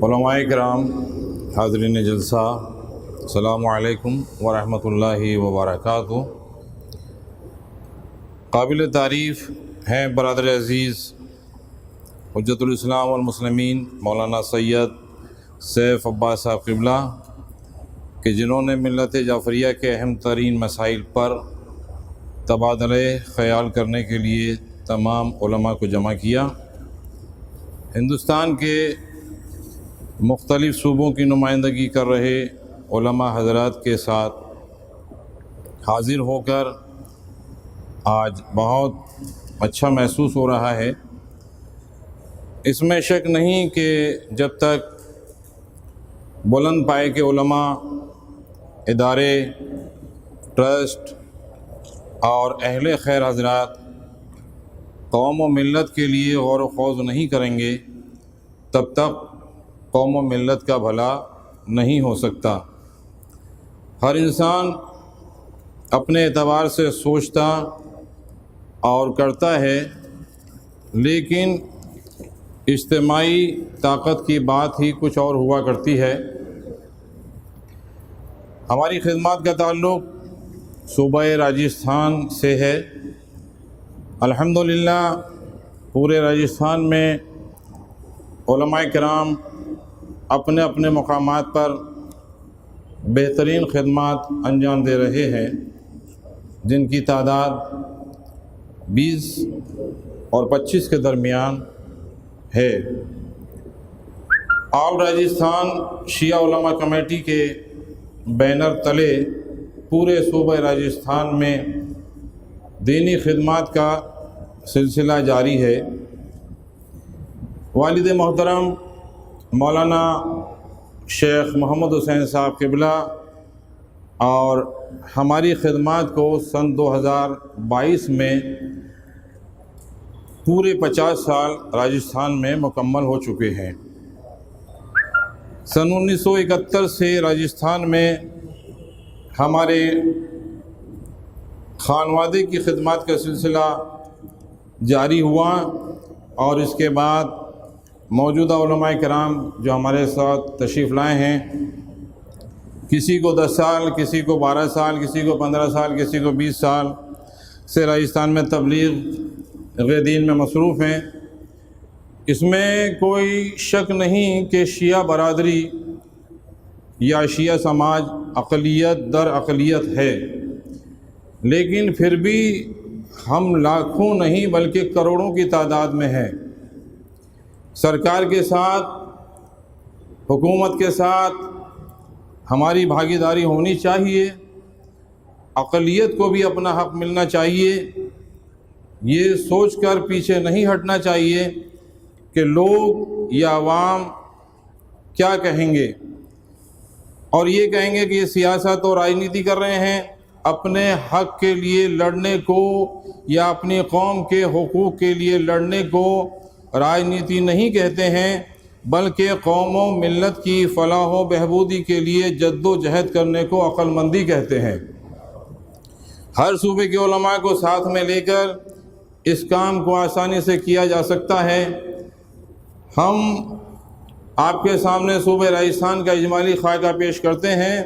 Speaker 7: علماء کرام، حاضرین جلسہ، السلام علیکم ورحمۃ اللہ وبرکاتہ۔ قابل تعریف ہیں برادر عزیز حجت الاسلام والمسلمین مولانا سید سیف عباس صاحب قبلہ، کہ جنہوں نے ملت جعفریہ کے اہم ترین مسائل پر تبادلہ خیال کرنے کے لیے تمام علماء کو جمع کیا۔ ہندوستان کے مختلف صوبوں کی نمائندگی کر رہے علماء حضرات کے ساتھ حاضر ہو کر آج بہت اچھا محسوس ہو رہا ہے۔ اس میں شک نہیں کہ جب تک بلند پائے کے علماء، ادارے، ٹرسٹ اور اہل خیر حضرات قوم و ملت کے لیے غور و خوض نہیں کریں گے، تب تک قوم و ملت کا بھلا نہیں ہو سکتا۔ ہر انسان اپنے اعتبار سے سوچتا اور کرتا ہے، لیکن اجتماعی طاقت کی بات ہی کچھ اور ہوا کرتی ہے۔ ہماری خدمات کا تعلق صوبہ راجستھان سے ہے۔ الحمدللہ پورے راجستھان میں علماء کرام اپنے اپنے مقامات پر بہترین خدمات انجام دے رہے ہیں، جن کی تعداد 20 اور 25 کے درمیان ہے۔ آل راجستھان شیعہ علماء کمیٹی کے بینر تلے پورے صوبہ راجستھان میں دینی خدمات کا سلسلہ جاری ہے۔ والد محترم مولانا شیخ محمد حسین صاحب قبلہ اور ہماری خدمات کو سن 2022 میں پورے 50 سال راجستھان میں مکمل ہو چکے ہیں۔ سن 1971 سے راجستھان میں ہمارے خانوادے کی خدمات کا سلسلہ جاری ہوا، اور اس کے بعد موجودہ علماء کرام جو ہمارے ساتھ تشریف لائے ہیں، کسی کو 10 سال، کسی کو 12 سال، کسی کو 15 سال، کسی کو 20 سال سے راجستھان میں تبلیغ دین میں مصروف ہیں۔ اس میں کوئی شک نہیں کہ شیعہ برادری یا شیعہ سماج اقلیت در اقلیت ہے، لیکن پھر بھی ہم لاکھوں نہیں بلکہ کروڑوں کی تعداد میں ہیں۔ سرکار کے ساتھ، حکومت کے ساتھ ہماری بھاگیداری ہونی چاہیے، اقلیت کو بھی اپنا حق ملنا چاہیے۔ یہ سوچ کر پیچھے نہیں ہٹنا چاہیے کہ لوگ یا عوام کیا کہیں گے، اور یہ کہیں گے کہ یہ سیاست اور راجنیتی کر رہے ہیں۔ اپنے حق کے لیے لڑنے کو یا اپنی قوم کے حقوق کے لیے لڑنے کو راجنیتی نہیں کہتے ہیں، بلکہ قوم و ملت کی فلاح و بہبودی کے لیے جد و جہد کرنے کو عقل مندی کہتے ہیں۔ ہر صوبے کے علماء کو ساتھ میں لے کر اس کام کو آسانی سے کیا جا سکتا ہے۔ ہم آپ کے سامنے صوبہ راجستھان کا اجمالی خاکہ پیش کرتے ہیں۔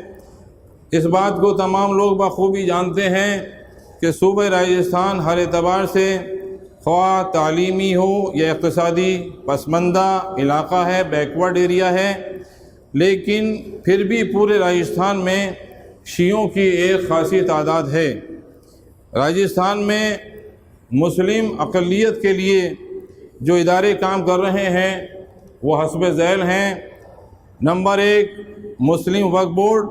Speaker 7: اس بات کو تمام لوگ بخوبی جانتے ہیں کہ صوبہ راجستھان ہر اعتبار سے خواہ تعلیمی ہو یا اقتصادی پسماندہ علاقہ ہے، بیکورڈ ایریا ہے، لیکن پھر بھی پورے راجستھان میں شیعوں کی ایک خاصی تعداد ہے۔ راجستھان میں مسلم اقلیت کے لیے جو ادارے کام کر رہے ہیں وہ حسب ذیل ہیں۔ نمبر 1 مسلم وقف بورڈ،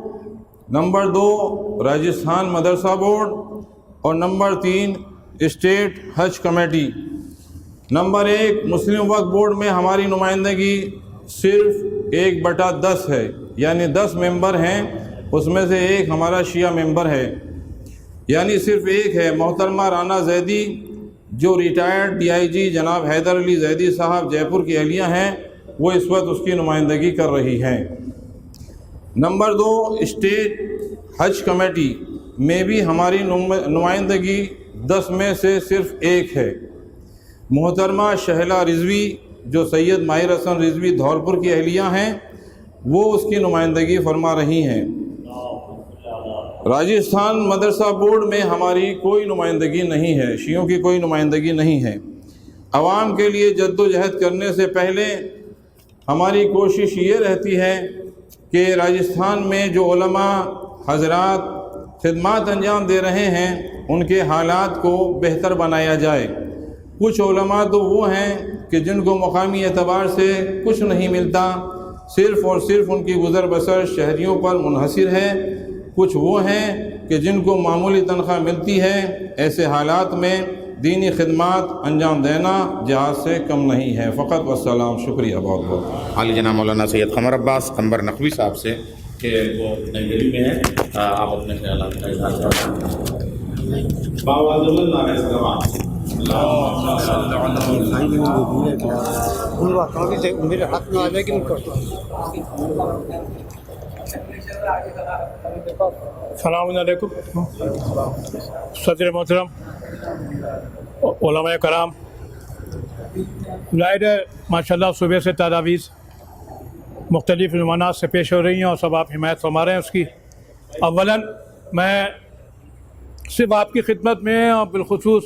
Speaker 7: نمبر 2 راجستھان مدرسہ بورڈ، اور نمبر 3 اسٹیٹ حج کمیٹی۔ نمبر 1 مسلم وقف بورڈ میں ہماری نمائندگی صرف 1/10 ہے، یعنی 10 ممبر ہیں، اس میں سے ایک ہمارا شیعہ ممبر ہے، یعنی صرف ایک ہے۔ محترمہ رانا زیدی جو ریٹائرڈ DIG جناب حیدر علی زیدی صاحب جے پور کی اہلیہ ہیں، وہ اس وقت اس کی نمائندگی کر رہی ہیں۔ نمبر 2 اسٹیٹ حج کمیٹی میں بھی ہماری نمائندگی 10 میں سے صرف ایک ہے۔ محترمہ شہلا رضوی جو سید ماہر حسن رضوی دھولپور کی اہلیہ ہیں، وہ اس کی نمائندگی فرما رہی ہیں۔ راجستھان مدرسہ بورڈ میں ہماری کوئی نمائندگی نہیں ہے، شیعوں کی کوئی نمائندگی نہیں ہے۔ عوام کے لیے جد و جہد کرنے سے پہلے ہماری کوشش یہ رہتی ہے کہ راجستھان میں جو علماء حضرات خدمات انجام دے رہے ہیں ان کے حالات کو بہتر بنایا جائے۔ کچھ علماء تو وہ ہیں کہ جن کو مقامی اعتبار سے کچھ نہیں ملتا، صرف اور صرف ان کی گزر بسر شہریوں پر منحصر ہے۔ کچھ وہ ہیں کہ جن کو معمولی تنخواہ ملتی ہے۔ ایسے حالات میں دینی خدمات انجام دینا جہاد سے کم نہیں ہے۔ فقط والسلام۔ شکریہ بہت بہت۔
Speaker 2: عالی جناب مولانا سید قمر عباس قنبر نقوی صاحب سے کہ وہ نئی دہلی میں ہیں، آپ اپنے خیالات کا اظہار کریں۔ باواز اللہ علیہ السلام۔
Speaker 6: میرے ہاتھ میں آ جائے کہ
Speaker 8: السلام علیکم صدر محترم، علماء کرام، ظاہر ہے ماشاء اللہ صبح سے تجاویز مختلف عنوانات سے پیش ہو رہی ہیں اور سب آپ حمایت فرما رہے ہیں اس کی۔ اولاً میں صرف آپ کی خدمت میں اور بالخصوص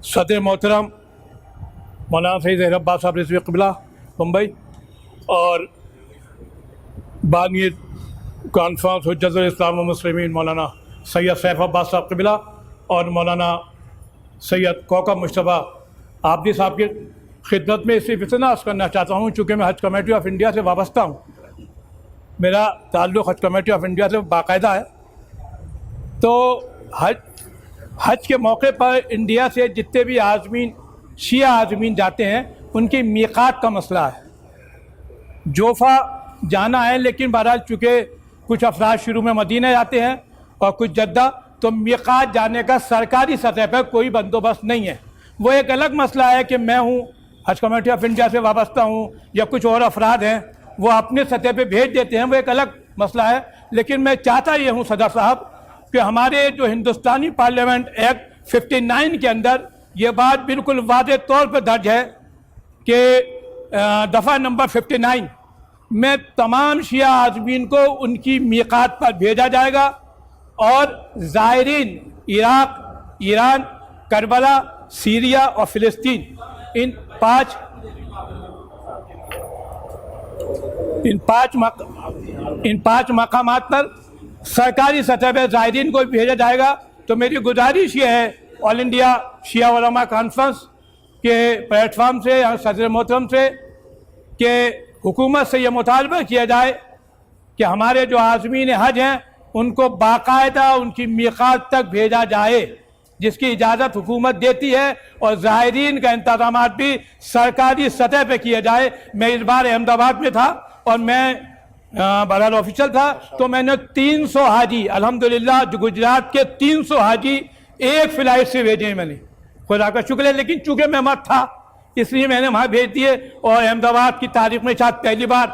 Speaker 8: صدر محترم مولانا سید ظہیر عباس صاحب رضوی قبلہ ممبئی اور بانی کانفرنس حجت الاسلام و مسلمین مولانا سید سیف عباس صاحب قبلہ اور مولانا سید کوکب مشتبہ عابدی صاحب کی خدمت میں صرف اتنا عرض کرنا چاہتا ہوں، چونکہ میں حج کمیٹی آف انڈیا سے وابستہ ہوں، میرا تعلق حج کمیٹی آف انڈیا سے باقاعدہ ہے، تو حج کے موقع پر انڈیا سے جتنے بھی عازمین شیعہ عازمین جاتے ہیں ان کی میقات کا مسئلہ ہے۔ جوفا جانا ہے، لیکن بہرحال چونکہ کچھ افراد شروع میں مدینہ جاتے ہیں اور کچھ جدہ، تو میقات جانے کا سرکاری سطح پر کوئی بندوبست نہیں ہے۔ وہ ایک الگ مسئلہ ہے کہ میں ہوں حج کمیٹی آف انڈیا سے وابستہ ہوں یا کچھ اور افراد ہیں وہ اپنے سطح پہ بھیج دیتے ہیں، وہ ایک الگ مسئلہ ہے۔ لیکن میں چاہتا یہ ہوں صدر صاحب کہ ہمارے جو ہندوستانی پارلیمنٹ ایکٹ 59 کے اندر یہ بات بالکل واضح طور پہ درج ہے کہ دفعہ نمبر 59 میں تمام شیعہ عازمین کو ان کی میقات پر بھیجا جائے گا، اور زائرین عراق، ایران، کربلا، سیریا اور فلسطین، ان پانچ مقامات پر سرکاری سطح پہ زائرین کو بھیجا جائے گا۔ تو میری گزارش یہ ہے آل انڈیا شیعہ علماء کانفرنس کے پلیٹ فارم سے یا صدر محترم سے کہ حکومت سے یہ مطالبہ کیا جائے کہ ہمارے جو عازمین حج ہیں ان کو باقاعدہ ان کی میقات تک بھیجا جائے، جس کی اجازت حکومت دیتی ہے، اور زائرین کا انتظامات بھی سرکاری سطح پہ کیا جائے۔ میں اس بار احمد آباد میں تھا اور میں بہرحال آفیشل تھا، تو میں نے 300 حاجی الحمدللہ جو گجرات کے 300 حاجی ایک فلائٹ سے بھیجے ہیں میں نے، خدا کا شکر ہے۔ لیکن چونکہ میں مت تھا اس لیے میں نے وہاں بھیج دیے، اور احمد آباد کی تاریخ میں شاید پہلی بار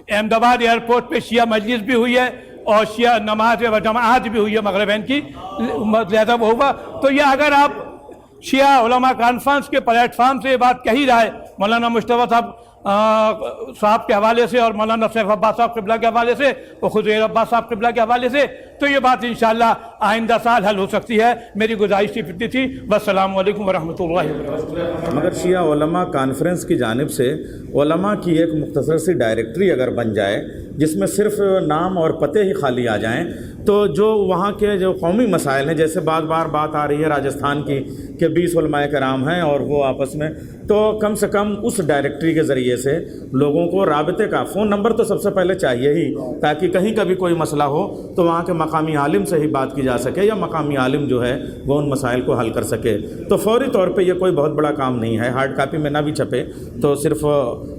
Speaker 8: احمد آباد ایئرپورٹ پہ شیعہ مجلس بھی ہوئی ہے اور شیعہ نماز و جماعت بھی ہوئی ہے مغربین کی، زیادہ وہ ہوا۔ تو یہ اگر آپ شیعہ علماء کانفرنس کے پلیٹ فارم سے یہ بات کہی جائے مولانا مصطفیٰ صاحب کے حوالے سے اور مولانا سیف عباس صاحب قبلہ کے حوالے سے اور خضیر عباس صاحب قبلہ کے حوالے سے، تو یہ بات انشاءاللہ آئندہ سال حل ہو سکتی ہے۔ میری گزارش اتنی تھی، والسلام علیکم ورحمۃ اللہ وبرکاتہ۔
Speaker 2: مگر شیعہ علماء کانفرنس کی جانب سے علماء کی ایک مختصر سی ڈائریکٹری اگر بن جائے جس میں صرف نام اور پتے ہی خالی آ جائیں، تو جو وہاں کے جو قومی مسائل ہیں، جیسے بار بات آ رہی ہے راجستھان کی کہ 20 علماء کرام ہیں اور وہ آپس میں، تو کم سے کم اس ڈائریکٹری کے ذریعے سے لوگوں کو رابطے کا فون نمبر تو سب سے پہلے چاہیے ہی، تاکہ کہیں کبھی کوئی مسئلہ ہو تو وہاں کے مقامی عالم سے ہی بات کی جا سکے، یا مقامی عالم جو ہے وہ ان مسائل کو حل کر سکے۔ تو فوری طور پہ یہ کوئی بہت بڑا کام نہیں ہے، ہارڈ کاپی میں نہ بھی چھپے تو صرف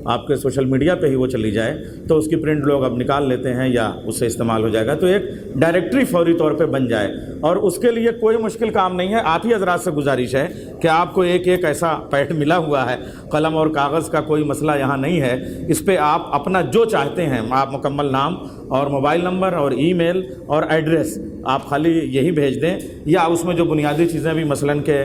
Speaker 2: آپ کے سوشل میڈیا پہ ہی وہ چلی جائے، تو اس کی پرنٹ لوگ اب نکال لیتے ہیں یا اس سے استعمال ہو جائے گا۔ تو ایک ڈائریکٹری فوری طور پہ بن جائے، اور اس کے لیے کوئی مشکل کام نہیں ہے۔ آپ ہی حضرات سے گزارش ہے کہ آپ کو ایک ایسا پیڈ ملا ہوا ہے، قلم اور کاغذ کا کوئی مسئلہ یہاں نہیں ہے، اس پہ آپ اپنا جو چاہتے ہیں، آپ مکمل نام اور موبائل نمبر اور ای میل اور ایڈریس آپ خالی یہی بھیج دیں، یا اس میں جو بنیادی چیزیں بھی مثلاً کہ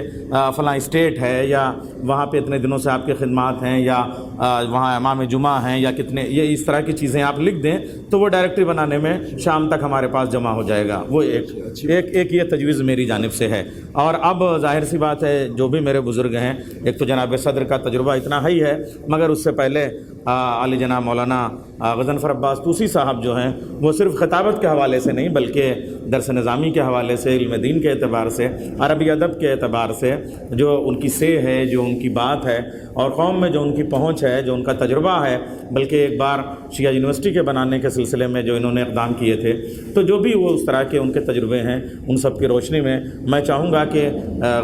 Speaker 2: فلاں اسٹیٹ ہے، یا وہاں پہ اتنے دنوں سے آپ کی خدمات ہیں، یا وہاں امام جمعہ ہیں، یا کتنے، یہ اس طرح کی چیزیں آپ لکھ دیں تو وہ ڈائریکٹری بنانے میں شام تک ہمارے پاس جمع ہو جائے گا۔ وہ ایک یہ تجویز میری جانب سے ہے۔ اور اب ظاہر سی بات ہے جو بھی میرے بزرگ ہیں، ایک تو جناب صدر کا تجربہ اتنا ہی ہے، مگر اس سے پہلے علی جناب مولانا غضنفر عباس طوسی صاحب جو ہیں وہ صرف خطابت کے حوالے سے نہیں بلکہ درس نظامی کے حوالے سے، علم دین کے اعتبار سے، عربی ادب کے اعتبار سے جو ان کی سے ہے، جو ان کی بات ہے، اور قوم میں جو ان کی پہنچ ہے، جو ان کا تجربہ ہے، بلکہ ایک بار شیعہ یونیورسٹی کے بنانے کے سلسلے میں جو انہوں نے اقدام کیے تھے، تو جو بھی وہ اس طرح کے ان کے تجربے ہیں، ان سب کی روشنی میں میں چاہوں گا کہ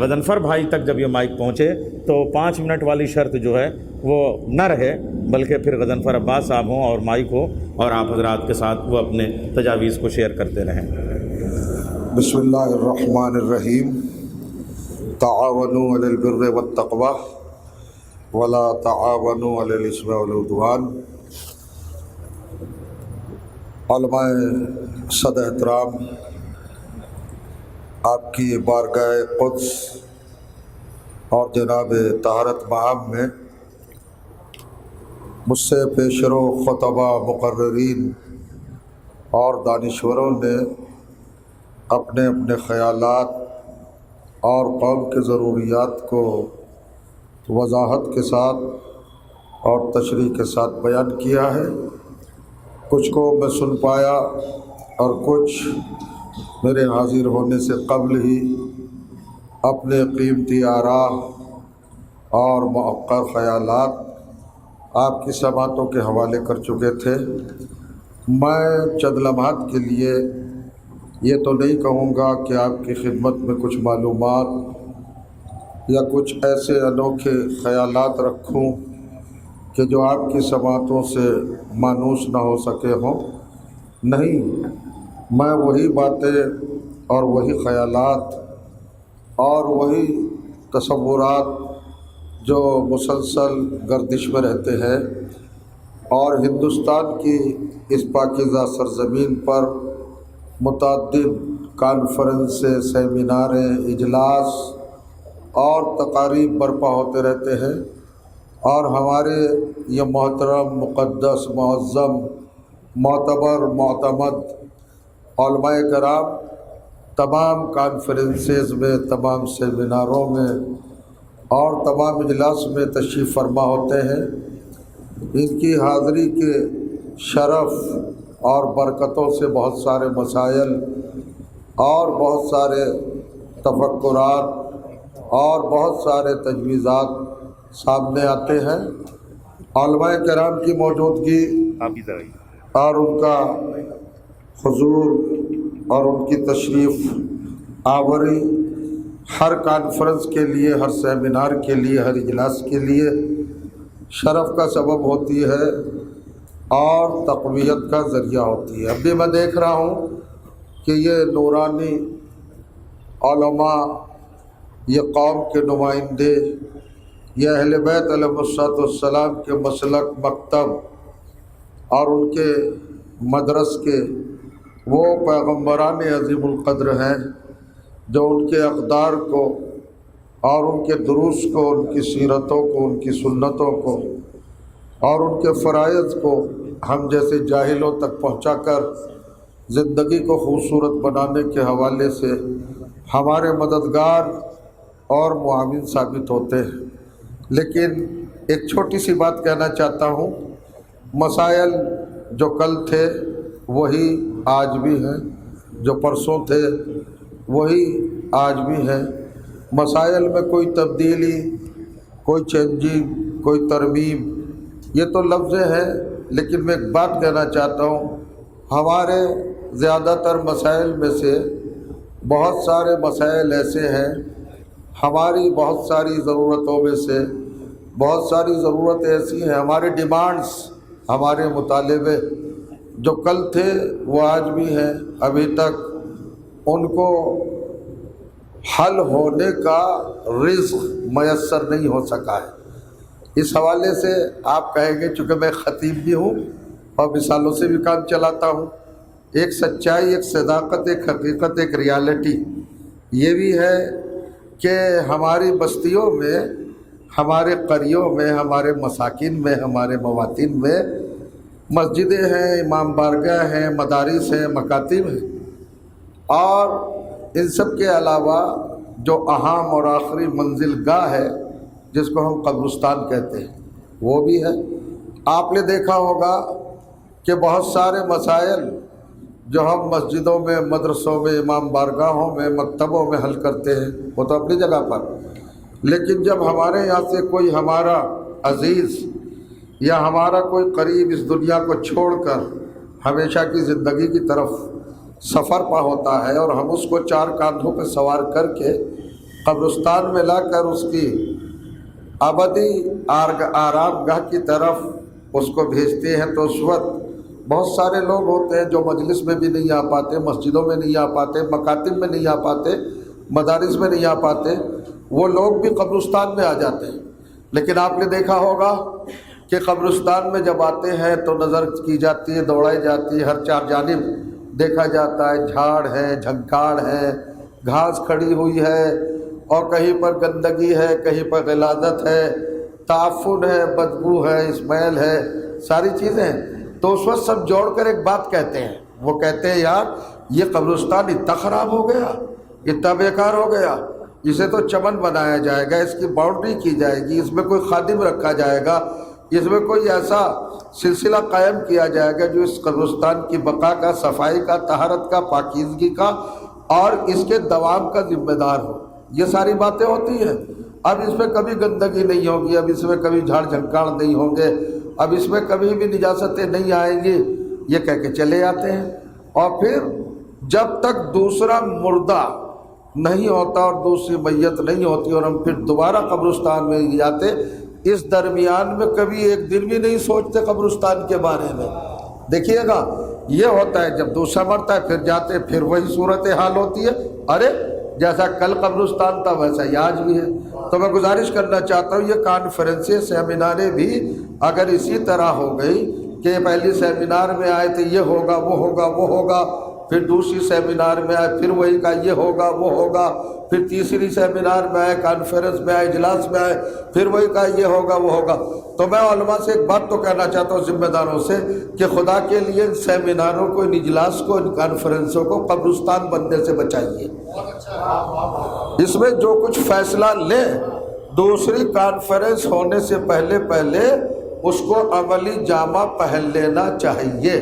Speaker 2: غضنفر بھائی تک جب یہ مائک پہنچے تو 5 منٹ والی شرط جو ہے وہ نہ رہے، بلکہ پھر غضنفر عباس صاحب ہوں اور مائک ہو، اور آپ حضرات کے ساتھ وہ اپنے تجاویز کو شیئر کرتے رہیں۔
Speaker 9: بسم اللہ الرحمن الرحیم۔ تعاونوا علی البر والتقوی ولا تعاونوا علی الاثم والعدوان۔ علماء صد احترام، آپ کی بارگاہ قدس اور جناب طہارت معام میں مجھ سے پیشرو خطبہ، مقررین اور دانشوروں نے اپنے اپنے خیالات اور قوم کے ضروریات کو وضاحت کے ساتھ اور تشریح کے ساتھ بیان کیا ہے۔ کچھ کو میں سن پایا اور کچھ میرے حاضر ہونے سے قبل ہی اپنے قیمتی آراء اور مؤقر خیالات آپ کی سماعتوں کے حوالے کر چکے تھے۔ میں چند لمحات کے لیے یہ تو نہیں کہوں گا کہ آپ کی خدمت میں کچھ معلومات یا کچھ ایسے انوکھے خیالات رکھوں کہ جو آپ کی سماعتوں سے مانوس نہ ہو سکے ہوں۔ نہیں، میں وہی باتیں اور وہی خیالات اور وہی تصورات جو مسلسل گردش میں رہتے ہیں اور ہندوستان کی اس پاکیزہ سرزمین پر متعدد کانفرنسیں، سیمیناریں، اجلاس اور تقاریب برپا ہوتے رہتے ہیں، اور ہمارے یہ محترم مقدس معظم معتبر معتمد علماء کرام تمام کانفرنسز میں، تمام سیمیناروں میں اور تمام اجلاس میں تشریف فرما ہوتے ہیں، ان کی حاضری کے شرف اور برکتوں سے بہت سارے مسائل اور بہت سارے تفکرات اور بہت سارے تجویزات سامنے آتے ہیں۔ علماء کرام کی موجودگی اور ان کا حضور اور ان کی تشریف آوری ہر کانفرنس کے لیے، ہر سیمینار کے لیے، ہر اجلاس کے لیے شرف کا سبب ہوتی ہے اور تقویت کا ذریعہ ہوتی ہے۔ اب بھی میں دیکھ رہا ہوں کہ یہ نورانی علماء، یہ قوم کے نمائندے، یہ اہل بیت علیہ السلام کے مسلک، مکتب اور ان کے مدرس کے وہ پیغمبران عظیم القدر ہیں جو ان کے اقدار کو اور ان کے دروس کو، ان کی سیرتوں کو، ان کی سنتوں کو اور ان کے فرائض کو ہم جیسے جاہلوں تک پہنچا کر زندگی کو خوبصورت بنانے کے حوالے سے ہمارے مددگار اور معاون ثابت ہوتے ہیں۔ لیکن ایک چھوٹی سی بات کہنا چاہتا ہوں، مسائل جو کل تھے وہی آج بھی ہیں، جو پرسوں تھے وہی آج بھی ہیں۔ مسائل میں کوئی تبدیلی، کوئی چینجنگ، کوئی ترمیم، یہ تو لفظ ہیں، لیکن میں ایک بات کہنا چاہتا ہوں، ہمارے زیادہ تر مسائل میں سے بہت سارے مسائل ایسے ہیں، ہماری بہت ساری ضرورتوں میں سے بہت ساری ضرورتیں ایسی ہیں، ہمارے ڈیمانڈز، ہمارے مطالبے جو کل تھے وہ آج بھی ہیں، ابھی تک ان کو حل ہونے کا رزق میسر نہیں ہو سکا ہے۔ اس حوالے سے آپ کہیں گے، چونکہ میں خطیب بھی ہوں اور مثالوں سے بھی کام چلاتا ہوں، ایک سچائی، ایک صداقت، ایک حقیقت، ایک ریالٹی یہ بھی ہے کہ ہماری بستیوں میں، ہمارے قریوں میں، ہمارے مساکن میں، ہمارے مواطن میں مسجدیں ہیں، امام بارگاہ ہیں، مدارس ہیں، مکاتب ہیں، اور ان سب کے علاوہ جو اہم اور آخری منزل گاہ ہے جس کو ہم قبرستان کہتے ہیں وہ بھی ہے۔ آپ نے دیکھا ہوگا کہ بہت سارے مسائل جو ہم مسجدوں میں، مدرسوں میں، امام بارگاہوں میں، مکتبوں میں حل کرتے ہیں وہ تو اپنی جگہ پر، لیکن جب ہمارے یہاں سے کوئی ہمارا عزیز یا ہمارا کوئی قریب اس دنیا کو چھوڑ کر ہمیشہ کی زندگی کی طرف سفر پا ہوتا ہے اور ہم اس کو 4 کاندھوں پہ سوار کر کے قبرستان میں لا کر اس کی ابدی آرام گاہ کی طرف اس کو بھیجتے ہیں، تو اس وقت بہت سارے لوگ ہوتے ہیں جو مجلس میں بھی نہیں آ پاتے، مسجدوں میں نہیں آ پاتے، مکاتب میں نہیں آ پاتے، مدارس میں نہیں آ پاتے، وہ لوگ بھی قبرستان میں آ جاتے ہیں۔ لیکن آپ نے دیکھا ہوگا کہ قبرستان میں جب آتے ہیں تو نظر کی جاتی ہے، دوڑائی جاتی ہے، ہر 4 جانب دیکھا جاتا ہے، جھاڑ ہے، جھنکاڑ ہے، گھاس کھڑی ہوئی ہے، اور کہیں پر گندگی ہے، کہیں پر غلاظت ہے، تعفن ہے، بدبو ہے، اسمیل ہے، ساری چیزیں ہیں۔ تو اس وقت سب جوڑ کر ایک بات کہتے ہیں، وہ کہتے ہیں یار یہ قبرستان اتنا خراب ہو گیا، اتنا بیکار ہو گیا، اسے تو چمن بنایا جائے گا، اس کی باؤنڈری کی جائے گی، اس میں کوئی خادم رکھا جائے گا، اس میں کوئی ایسا سلسلہ قائم کیا جائے گا جو اس قبرستان کی بقا کا، صفائی کا، طہارت کا، پاکیزگی کا اور اس کے دوام کا ذمہ دار ہو۔ یہ ساری باتیں ہوتی ہیں۔ اب اس میں کبھی گندگی نہیں ہوگی، اب اس میں کبھی جھاڑ جھنکاڑ نہیں ہوں گے، اب اس میں کبھی بھی نجاستیں نہیں آئیں گی، یہ کہہ کے چلے جاتے ہیں۔ اور پھر جب تک دوسرا مردہ نہیں ہوتا اور دوسری میت نہیں ہوتی اور ہم پھر دوبارہ قبرستان میں جاتے، اس درمیان میں کبھی ایک دن بھی نہیں سوچتے قبرستان کے بارے میں۔ دیکھیے گا یہ ہوتا ہے جب دوسرا مرتا ہے پھر جاتے، پھر وہی صورتحال ہوتی ہے، ارے جیسا کل قبرستان تھا ویسا ہی آج بھی ہے۔ تو میں گزارش کرنا چاہتا ہوں یہ کانفرنسیں، سیمیناریں بھی اگر اسی طرح ہو گئی کہ پہلی سیمینار میں آئے تھے یہ ہوگا وہ ہوگا وہ ہوگا، پھر دوسری سیمینار میں آئے پھر وہی کہا یہ ہوگا وہ ہوگا، پھر تیسری سیمینار میں آئے، کانفرنس میں آئے، اجلاس میں آئے، پھر وہی کہا یہ ہوگا وہ ہوگا۔ تو میں علماء سے ایک بات تو کہنا چاہتا ہوں، ذمہ داروں سے، کہ خدا کے لیے ان سیمیناروں کو، ان اجلاس کو، ان کانفرنسوں کو قبرستان بننے سے بچائیے۔ اس میں جو کچھ فیصلہ لیں، دوسری کانفرنس ہونے سے پہلے اس کو عملی جامہ پہن لینا چاہیے۔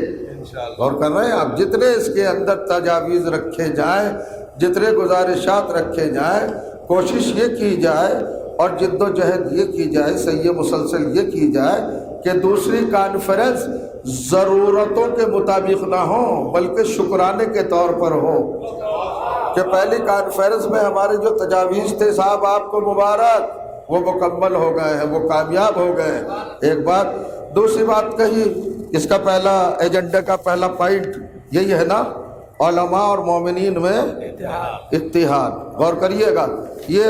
Speaker 9: اور کر رہے ہیں آپ، جتنے اس کے اندر تجاویز رکھے جائیں، جتنے گزارشات رکھے جائیں، کوشش یہ کی جائے اور جد و جہد یہ کی جائے، صحیح مسلسل یہ کی جائے کہ دوسری کانفرنس ضرورتوں کے مطابق نہ ہو بلکہ شکرانے کے طور پر ہو، کہ پہلی کانفرنس میں ہمارے جو تجاویز تھے صاحب آپ کو مبارک، وہ مکمل ہو گئے ہیں، وہ کامیاب ہو گئے ہیں۔ ایک بات، دوسری بات کہی، اس کا پہلا ایجنڈے کا پہلا پوائنٹ یہی ہے نا، علماء اور مومنین میں اتحاد۔ غور کریے گا، یہ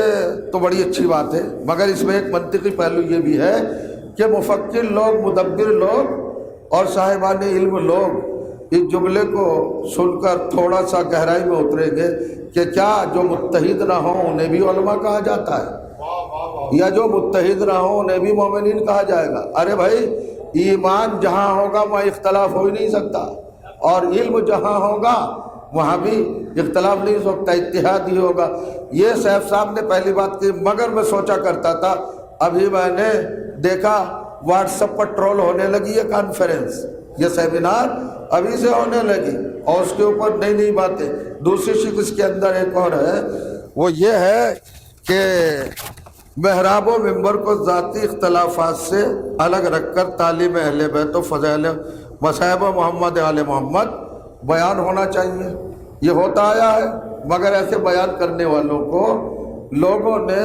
Speaker 9: تو بڑی اچھی بات ہے، مگر اس میں ایک منطقی پہلو یہ بھی ہے کہ مفکر لوگ، مدبر لوگ اور صاحبان علم لوگ اس جملے کو سن کر تھوڑا سا گہرائی میں اتریں گے کہ کیا جو متحد نہ ہوں انہیں بھی علماء کہا جاتا ہے، یا جو متحد نہ ہوں انہیں بھی مومنین کہا جائے گا؟ ارے بھائی، ایمان جہاں ہوگا وہاں اختلاف ہو ہی نہیں سکتا، اور علم جہاں ہوگا وہاں بھی اختلاف نہیں ہو سکتا، اتحاد ہی ہوگا۔ یہ سیف صاحب نے پہلی بات کی، مگر میں سوچا کرتا تھا، ابھی میں نے دیکھا واٹس ایپ پر ٹرول ہونے لگی یہ کانفرنس، یہ سیمینار ابھی سے ہونے لگی، اور اس کے اوپر نئی نئی باتیں۔ دوسری شق اس کے اندر ایک اور ہے، وہ یہ ہے کہ محراب و ممبر کو ذاتی اختلافات سے الگ رکھ کر تعلیم اہل بیت و فضائل مصائب محمد آل محمد بیان ہونا چاہیے۔ یہ ہوتا آیا ہے، مگر ایسے بیان کرنے والوں کو لوگوں نے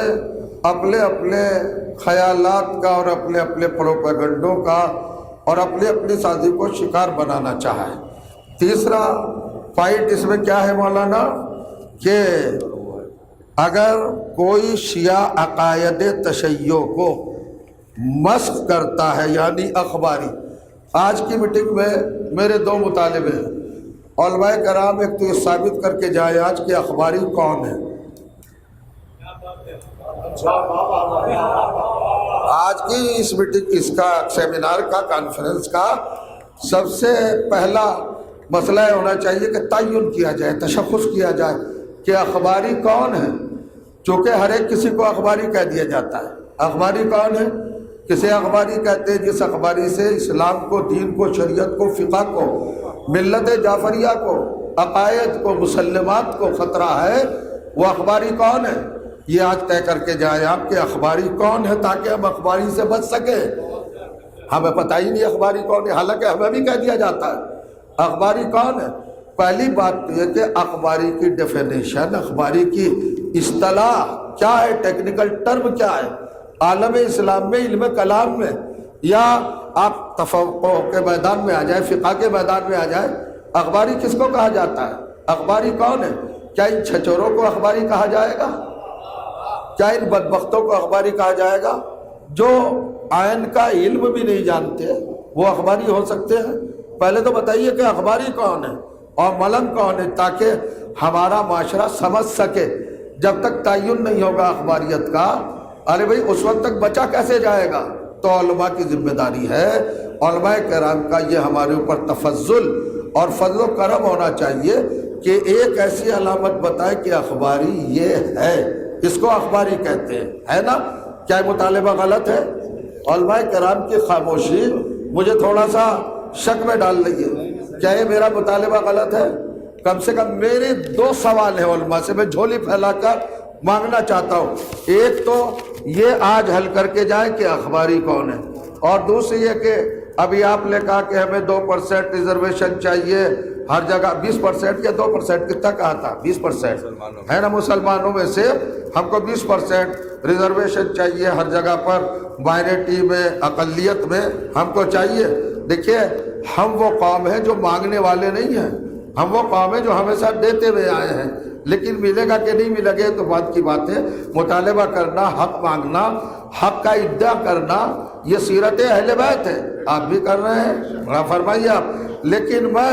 Speaker 9: اپنے اپنے خیالات کا اور اپنے اپنے پروپیگنڈوں کا اور اپنی اپنی سازی کو شکار بنانا چاہا ہے۔ تیسرا پوائنٹ اس میں کیا ہے مولانا، کہ اگر کوئی شیعہ عقائد تشیع کو مسخ کرتا ہے، یعنی اخباری، آج کی میٹنگ میں میرے دو مطالبے ہیں، علماء کرام ایک تو یہ ثابت کر کے جائے آج کہ اخباری کون ہے۔ آج کی اس میٹنگ، اس کا سیمینار کا، کانفرنس کا سب سے پہلا مسئلہ یہ ہونا چاہیے کہ تعین کیا جائے، تشخص کیا جائے کہ اخباری کون ہے، چونکہ ہر ایک کسی کو اخباری کہہ دیا جاتا ہے۔ اخباری کون ہے؟ کسے اخباری کہتے ہیں جس اخباری سے اسلام کو، دین کو، شریعت کو، فقہ کو، ملت جعفریہ کو، عقائد کو، مسلمات کو خطرہ ہے، وہ اخباری کون ہے؟ یہ آج طے کر کے جائیں آپ کہ اخباری کون ہے، تاکہ ہم اخباری سے بچ سکیں۔ ہمیں پتہ ہی نہیں اخباری کون ہے، حالانکہ ہمیں بھی کہہ دیا جاتا ہے اخباری کون ہے۔ پہلی بات تو یہ کہ اخباری کی ڈیفینیشن، اخباری کی اصطلاح کیا ہے، ٹیکنیکل ٹرم کیا ہے عالم اسلام میں، علم کلام میں، یا آپ تفقہ کے میدان میں آ جائیں، فقہ کے میدان میں آ جائیں، اخباری کس کو کہا جاتا ہے؟ اخباری کون ہے؟ کیا ان چھچوروں کو اخباری کہا جائے گا؟ کیا ان بدبختوں کو اخباری کہا جائے گا؟ جو آئین کا علم بھی نہیں جانتے وہ اخباری ہو سکتے ہیں؟ پہلے تو بتائیے کہ اخباری کون ہے اور ملنگ کون ہے، تاکہ ہمارا معاشرہ سمجھ سکے۔ جب تک تعین نہیں ہوگا اخباریت کا، ارے بھائی اس وقت تک بچا کیسے جائے گا؟ تو علماء کی ذمہ داری ہے، علماء کرام کا یہ ہمارے اوپر تفضل اور فضل و کرم ہونا چاہیے کہ ایک ایسی علامت بتائے کہ اخباری یہ ہے، اس کو اخباری کہتے ہیں، ہے نا؟ کیا یہ مطالبہ غلط ہے؟ علماء کرام کی خاموشی مجھے تھوڑا سا شک میں ڈال رہی ہے، کیا یہ میرا مطالبہ غلط ہے؟ کم سے کم میرے دو سوال ہیں علماء سے، میں جھولی پھیلا کر مانگنا چاہتا ہوں۔ ایک تو یہ آج حل کر کے جائیں کہ اخباری کون ہے، اور دوسری یہ کہ ابھی آپ نے کہا کہ ہمیں 2% ریزرویشن چاہیے ہر جگہ، 20% یا 2% کتنا کہا تھا؟ 20% ہے نا، مسلمانوں میں سے ہم کو 20% ریزرویشن چاہیے ہر جگہ پر، مائنورٹی میں، اقلیت میں ہم کو چاہیے۔ دیکھیے، ہم وہ قوم ہیں جو مانگنے والے نہیں ہیں، ہم وہ قوم ہیں جو ہمیشہ دیتے ہوئے آئے ہیں، لیکن ملے گا کہ نہیں ملے گا تو بات کی بات ہے۔ مطالبہ کرنا، حق مانگنا، حق کا ادعا کرنا، یہ سیرت اہل بیت ہے، آپ بھی کر رہے ہیں، بڑا فرمائیے آپ۔ لیکن میں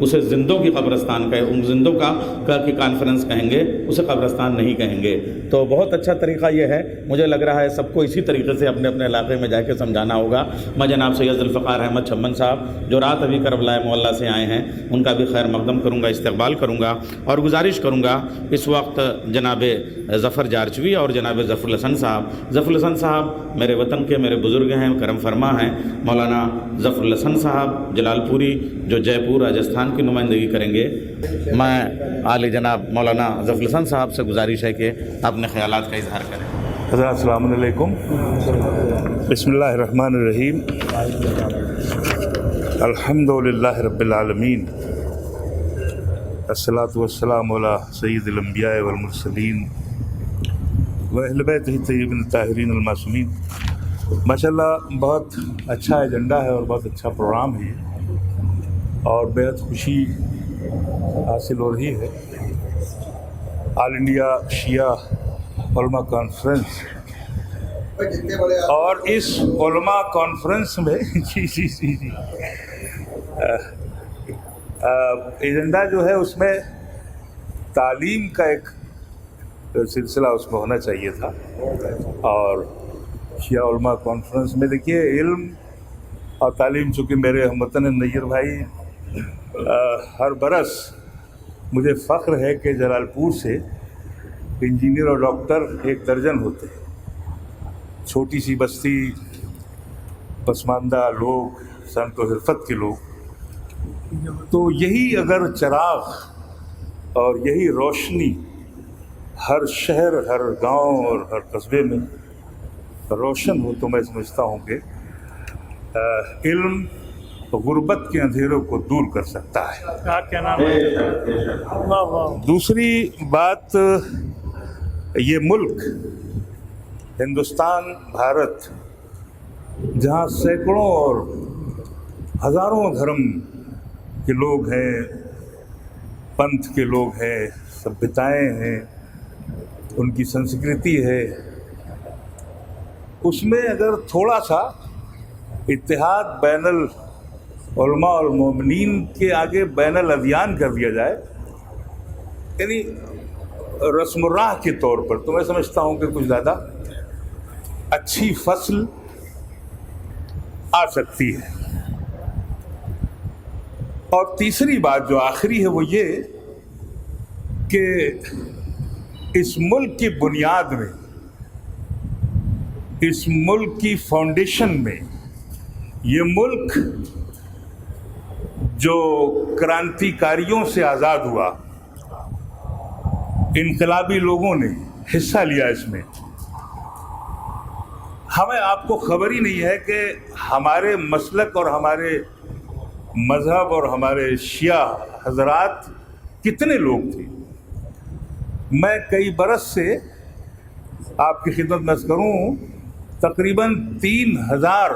Speaker 2: اسے زندوں کی قبرستان زندوں کا کی کانفرنس کہیں گے، اسے قبرستان نہیں کہیں گے۔ تو بہت اچھا طریقہ یہ ہے، مجھے لگ رہا ہے سب کو اسی طریقے سے اپنے اپنے علاقے میں جا کے سمجھانا ہوگا۔ میں جناب سید ذوالفقار احمد چھمن صاحب جو رات ابھی کربلا معلیٰ سے آئے ہیں ان کا بھی خیر مقدم کروں گا، استقبال کروں گا، اور گزارش کروں گا اس وقت جناب ظفر جارچوی اور جناب ظفر الحسن صاحب۔ ظفر الحسن صاحب میرے وطن کے میرے بزرگ ہیں، کرم فرما ہیں، مولانا ظفر الحسن صاحب جلال پوری جو جے پور راجستھان کی نمائندگی کریں گے۔ میں عالی جناب مولانا ظفر الحسن صاحب سے گزارش ہے کہ اپنے خیالات کا اظہار کریں۔
Speaker 10: حضرات السلام علیکم، بسم اللہ الرحمن الرحیم، الحمد للہ رب العالمین، الصلاۃ والسلام علی سید الانبیاء والمرسلین واہل بیتہ الطیبین الطاہرین المعصومین۔ ماشاءاللہ بہت اچھا ایجنڈا ہے اور بہت اچھا پروگرام ہے اور بہت خوشی حاصل ہو رہی ہے۔ آل انڈیا شیعہ علماء کانفرنس، اور اس علماء کانفرنس میں جی ایجنڈا جو ہے اس میں تعلیم کا ایک سلسلہ اس میں ہونا چاہیے تھا۔ اور شیعہ علماء کانفرنس میں دیکھیے علم اور تعلیم، چونکہ میرے ہم وطن نیر بھائی ہر برس مجھے فخر ہے کہ جلال پور سے انجینئر اور ڈاکٹر 1 درجن ہوتے ہیں۔ چھوٹی سی بستی، پسماندہ لوگ، صنعت و حرفت کے لوگ، تو یہی اگر چراغ اور یہی روشنی ہر شہر، ہر گاؤں اور ہر قصبے میں روشن ہو تو میں سمجھتا ہوں کہ علم غربت کے اندھیروں کو دور کر سکتا ہے۔ دوسری بات، یہ ملک ہندوستان، بھارت، جہاں سینکڑوں اور ہزاروں دھرم کے لوگ ہیں، پنتھ کے لوگ ہیں، سبھیتائیں ہیں، ان کی سنسکرتی ہے، اس میں اگر تھوڑا سا اتحاد بین العلماء والمومنین کے آگے بین الادیان کر دیا جائے، یعنی رسم الراہ کے طور پر، تو میں سمجھتا ہوں کہ کچھ زیادہ اچھی فصل آ سکتی ہے۔ اور تیسری بات جو آخری ہے وہ یہ کہ اس ملک کی بنیاد میں، اس ملک کی فاؤنڈیشن میں، یہ ملک جو کرانتی کاریوں سے آزاد ہوا، انقلابی لوگوں نے حصہ لیا اس میں، ہمیں آپ کو خبر ہی نہیں ہے کہ ہمارے مسلک اور ہمارے مذہب اور ہمارے شیعہ حضرات کتنے لوگ تھے۔ میں کئی برس سے آپ کی خدمت میں عرض کروں، تقریباً 3000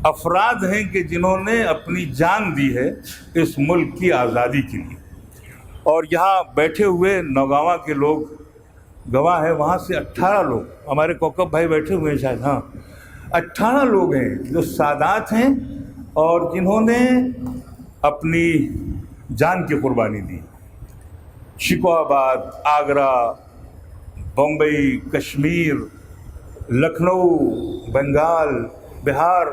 Speaker 10: افراد ہیں کہ جنہوں نے اپنی جان دی ہے اس ملک کی آزادی کے لیے، اور یہاں بیٹھے ہوئے نوگاواں کے لوگ گواہ ہیں، وہاں سے 18 لوگ، ہمارے کوکب بھائی بیٹھے ہوئے ہیں شاید، ہاں 18 لوگ ہیں جو سادات ہیں اور جنہوں نے اپنی جان کی قربانی دی۔ شکو آباد، آگرہ، بمبئی، کشمیر، لکھنؤ، بنگال، بہار،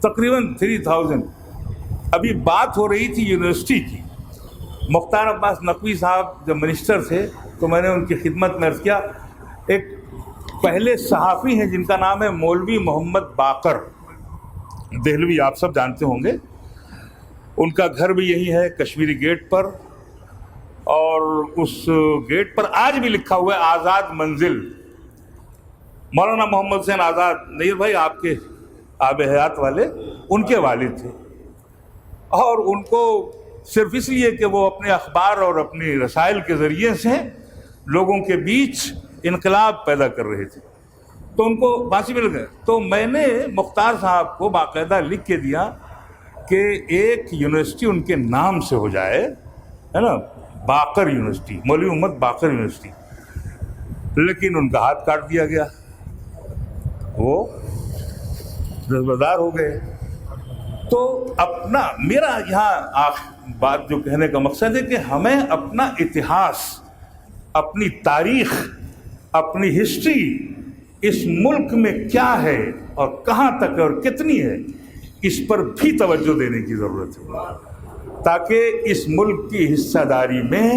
Speaker 10: تقریباً 3000۔ ابھی بات ہو رہی تھی یونیورسٹی کی، مختار عباس نقوی صاحب جب منسٹر تھے تو میں نے ان کی خدمت میں عرض کیا، ایک پہلے صحافی ہیں جن کا نام ہے مولوی محمد باقر دہلوی، آپ سب جانتے ہوں گے، ان کا گھر بھی یہی ہے کشمیری گیٹ پر، اور اس گیٹ پر آج بھی لکھا ہوا ہے آزاد منزل۔ مولانا محمد حسین آزاد، نیر بھائی آپ کے آب حیات والے، ان کے والد تھے، اور ان کو صرف اس لیے کہ وہ اپنے اخبار اور اپنی رسائل کے ذریعے سے لوگوں کے بیچ انقلاب پیدا کر رہے تھے، تو ان کو پھانسی مل گئے۔ تو میں نے مختار صاحب کو باقاعدہ لکھ کے دیا کہ ایک یونیورسٹی ان کے نام سے ہو جائے، ہے نا، باقر یونیورسٹی، مولوی محمد باقر یونیورسٹی، لیکن ان کا ہاتھ کاٹ دیا گیا، وہ جذبہ دار ہو گئے۔ تو اپنا میرا یہاں بات جو کہنے کا مقصد ہے کہ ہمیں اپنا اتہاس، اپنی تاریخ، اپنی ہسٹری، اس ملک میں کیا ہے اور کہاں تک اور کتنی ہے، اس پر بھی توجہ دینے کی ضرورت ہے، تاکہ اس ملک کی حصہ داری میں،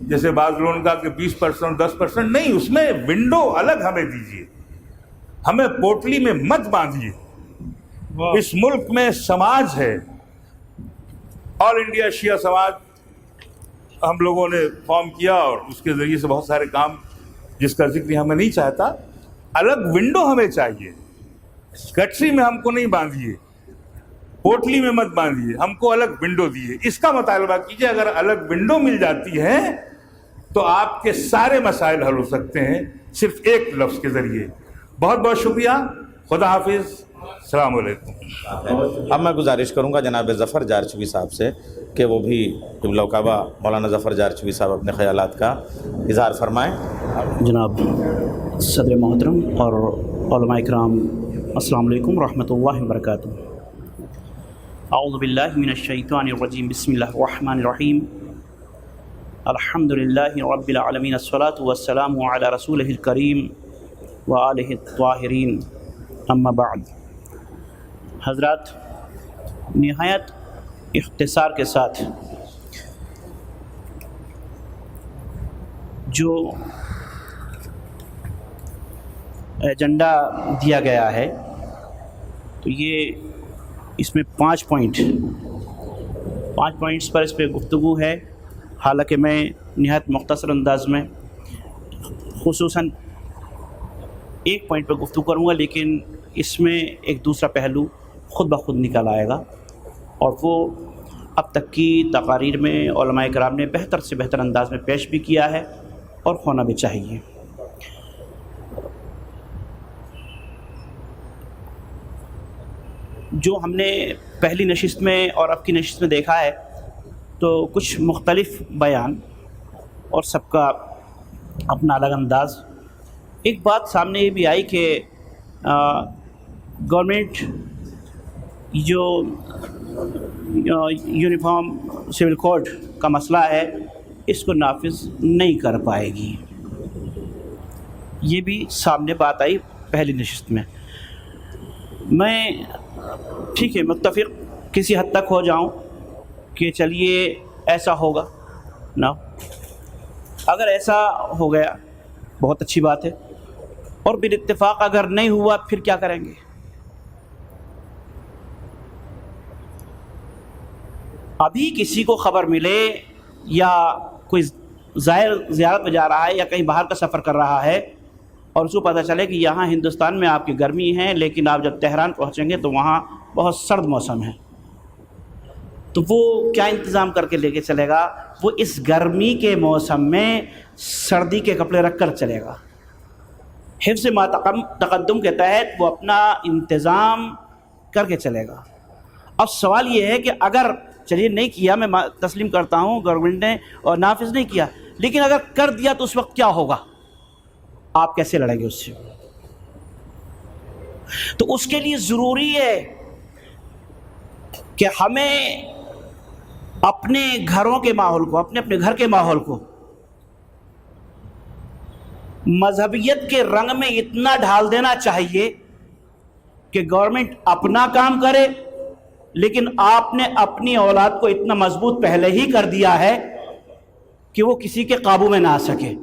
Speaker 10: جیسے بعض لوگوں نے کہا کہ 20% 10% نہیں، اس میں ونڈو الگ ہمیں دیجیے، ہمیں پوٹلی میں مت باندھیے۔ اس ملک میں سماج ہے، آل انڈیا شیعہ سماج ہم لوگوں نے فارم کیا، اور اس کے ذریعے سے بہت سارے کام جس کا ذکر ہمیں نہیں چاہتا۔ الگ ونڈو ہمیں چاہیے، گٹری میں ہم کو نہیں باندھیے، پوٹلی میں مت باندھیے، ہم کو الگ ونڈو دیے، اس کا مطالبہ کیجیے۔ اگر الگ ونڈو مل جاتی ہے تو آپ کے سارے مسائل حل ہو سکتے ہیں صرف ایک لفظ کے ذریعے۔ بہت بہت شکریہ، خدا حافظ، السلام علیکم۔
Speaker 2: اب میں گزارش کروں گا جناب ظفر جارچوی صاحب سے کہ وہ بھی قبلہ و کعبہ مولانا ظفر جارچوی صاحب اپنے خیالات کا اظہار فرمائیں۔
Speaker 11: جناب صدر محترم اور علماء کرام، السلام علیکم ورحمۃ اللہ وبرکاتہ۔ اعوذ باللہ من الشیطان الرجیم، بسم اللہ الرحمن الرحیم، الحمد للہ رب العالمین، الصلاۃ والسلام علی رسولہ الکریم وآلہ الطاہرین، اما بعد۔ حضرات، نہایت اختصار کے ساتھ جو ایجنڈا دیا گیا ہے تو یہ اس میں 5 پوائنٹس پر اس پہ گفتگو ہے، حالانکہ میں نہایت مختصر انداز میں خصوصاً ایک پوائنٹ پہ گفتگو کروں گا، لیکن اس میں ایک دوسرا پہلو خود بخود نکل آئے گا، اور وہ اب تک کی تقاریر میں علماء کرام نے بہتر سے بہتر انداز میں پیش بھی کیا ہے اور ہونا بھی چاہیے۔ جو ہم نے پہلی نشست میں اور اب کی نشست میں دیکھا ہے تو کچھ مختلف بیان اور سب کا اپنا الگ انداز۔ ایک بات سامنے یہ بھی آئی کہ گورنمنٹ جو یونیفارم سول کوڈ کا مسئلہ ہے اس کو نافذ نہیں کر پائے گی، یہ بھی سامنے بات آئی پہلی نشست میں۔ میں ٹھیک ہے متفق کسی حد تک ہو جاؤں کہ چلیے ایسا ہوگا نا، اگر ایسا ہو گیا بہت اچھی بات ہے، اور بالاتفاق اگر نہیں ہوا پھر کیا کریں گے؟ ابھی کسی کو خبر ملے یا کوئی زیارت پہ جا رہا ہے یا کہیں باہر کا سفر کر رہا ہے اور اس کو پتہ چلے کہ یہاں ہندوستان میں آپ کی گرمی ہے، لیکن آپ جب تہران پہنچیں گے تو وہاں بہت سرد موسم ہے، تو وہ کیا انتظام کر کے لے کے چلے گا؟ وہ اس گرمی کے موسم میں سردی کے کپڑے رکھ کر چلے گا۔ حفظ ما تقدم کے تحت وہ اپنا انتظام کر کے چلے گا۔ اب سوال یہ ہے کہ اگر چلیے نہیں کیا، میں تسلیم کرتا ہوں گورنمنٹ نے اور نافذ نہیں کیا، لیکن اگر کر دیا تو اس وقت کیا ہوگا؟ آپ کیسے لڑیں گے اس سے؟ تو اس کے لیے ضروری ہے کہ ہمیں اپنے گھروں کے ماحول کو، اپنے گھر کے ماحول کو مذہبیت کے رنگ میں اتنا ڈھال دینا چاہیے کہ گورنمنٹ اپنا کام کرے، لیکن آپ نے اپنی اولاد کو اتنا مضبوط پہلے ہی کر دیا ہے کہ وہ کسی کے قابو میں نہ آ سکے۔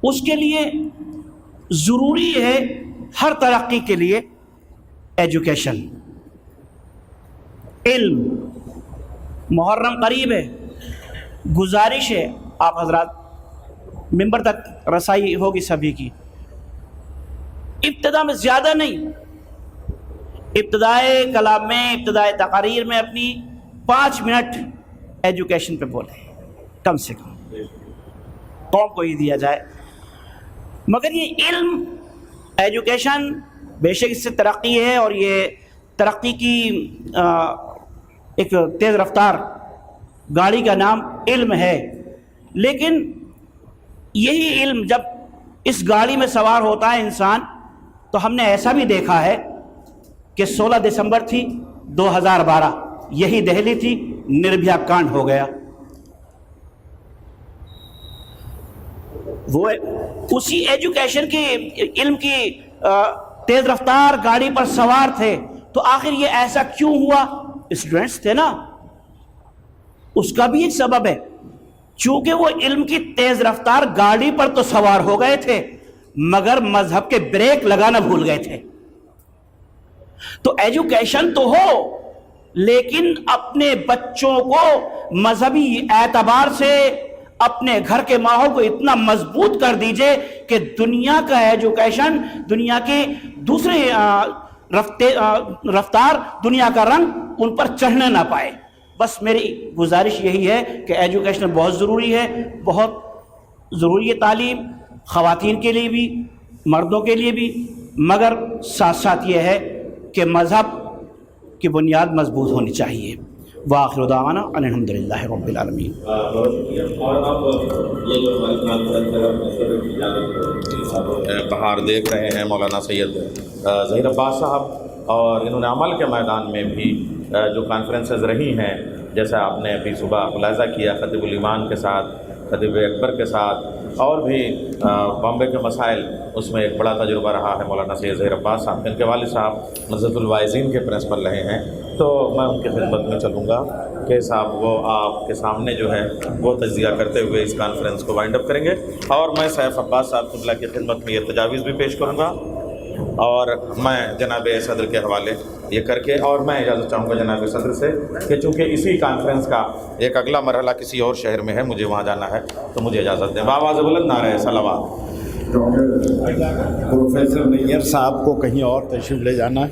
Speaker 11: اس کے لیے ضروری ہے ہر ترقی کے لیے ایجوکیشن، علم۔ محرم قریب ہے، گزارش ہے آپ حضرات ممبر تک رسائی ہوگی سبھی کی، ابتدا میں زیادہ نہیں، ابتدائے کلام میں، ابتدائے تقاریر میں اپنی 5 منٹ ایجوکیشن پہ بولیں کم سے کم، قوم کو ہی دیا جائے۔ مگر یہ علم، ایجوکیشن بے شک اس سے ترقی ہے، اور یہ ترقی کی ایک تیز رفتار گاڑی کا نام علم ہے، لیکن یہی علم جب اس گاڑی میں سوار ہوتا ہے انسان، تو ہم نے ایسا بھی دیکھا ہے کہ 16 دسمبر تھی، 2012 یہی دہلی تھی, نربھیا کانڈ ہو گیا. وہ اسی ایجوکیشن کی, علم کی تیز رفتار گاڑی پر سوار تھے, تو آخر یہ ایسا کیوں ہوا؟ اسٹوڈنٹس تھے نا, اس کا بھی ایک سبب ہے. چونکہ وہ علم کی تیز رفتار گاڑی پر تو سوار ہو گئے تھے, مگر مذہب کے بریک لگانا بھول گئے تھے. تو ایجوکیشن تو ہو, لیکن اپنے بچوں کو مذہبی اعتبار سے اپنے گھر کے ماحول کو اتنا مضبوط کر دیجئے کہ دنیا کا ایجوکیشن, دنیا کے دوسرے رفتار, دنیا کا رنگ ان پر چڑھنے نہ پائے. بس میری گزارش یہی ہے کہ ایجوکیشن بہت ضروری ہے, بہت ضروری ہے تعلیم, خواتین کے لیے بھی, مردوں کے لیے بھی, مگر ساتھ ساتھ یہ ہے کہ مذہب کی بنیاد مضبوط ہونی چاہیے. وآخر دعوانا ان الحمدللہ رب العالمین.
Speaker 2: بہار دیکھ رہے ہیں مولانا سید ظہیر عباس صاحب, اور انہوں نے عمل کے میدان میں بھی جو کانفرنسز رہی ہیں, جیسے آپ نے ابھی صبح ملاحظہ کیا, خطیب الایمان کے ساتھ, خطیب اکبر کے ساتھ, اور بھی بامبے کے مسائل, اس میں ایک بڑا تجربہ رہا ہے مولانا سید ظہیر عباس صاحب. ان کے والد صاحب مدرسۃ الواعظین کے پرنسپل رہے ہیں, تو میں ان کی خدمت میں چلوں گا کہ صاحب وہ آپ کے سامنے جو ہے وہ تجزیہ کرتے ہوئے اس کانفرنس کو وائنڈ اپ کریں گے, اور میں سیف عباس صاحب قبلہ کی خدمت میں یہ تجاویز بھی پیش کروں گا, اور میں جناب صدر کے حوالے یہ کر کے, اور میں اجازت چاہوں گا جناب صدر سے کہ چونکہ اسی کانفرنس کا ایک اگلا مرحلہ کسی اور شہر میں ہے, مجھے وہاں جانا ہے, تو مجھے اجازت دیں. بآواز بلند نعرہ صلوات.
Speaker 12: پروفیسر نیر صاحب کو کہیں اور تشریف لے جانا ہے,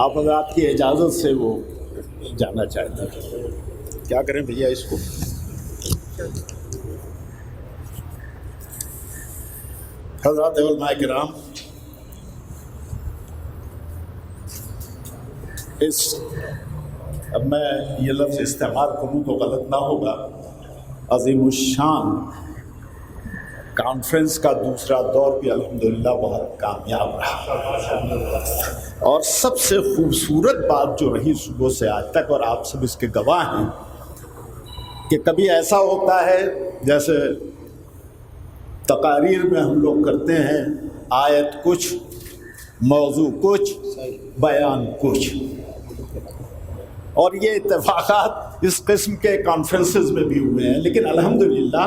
Speaker 12: آپ حضرات کی اجازت سے وہ جانا چاہتے ہیں. کیا کریں بھیا اس کو؟ حضرات علماء کرام, اب میں یہ لفظ استعمال کروں تو غلط نہ ہوگا, عظیم الشان کانفرنس کا دوسرا دور بھی الحمدللہ بہت کامیاب رہا, اور سب سے خوبصورت بات جو رہی صبح سے آج تک, اور آپ سب اس کے گواہ ہیں, کہ کبھی ایسا ہوتا ہے جیسے تقاریر میں ہم لوگ کرتے ہیں, آیت کچھ, موضوع کچھ, بیان کچھ, اور یہ اتفاقات اس قسم کے کانفرنسز میں بھی ہوئے ہیں. لیکن الحمدللہ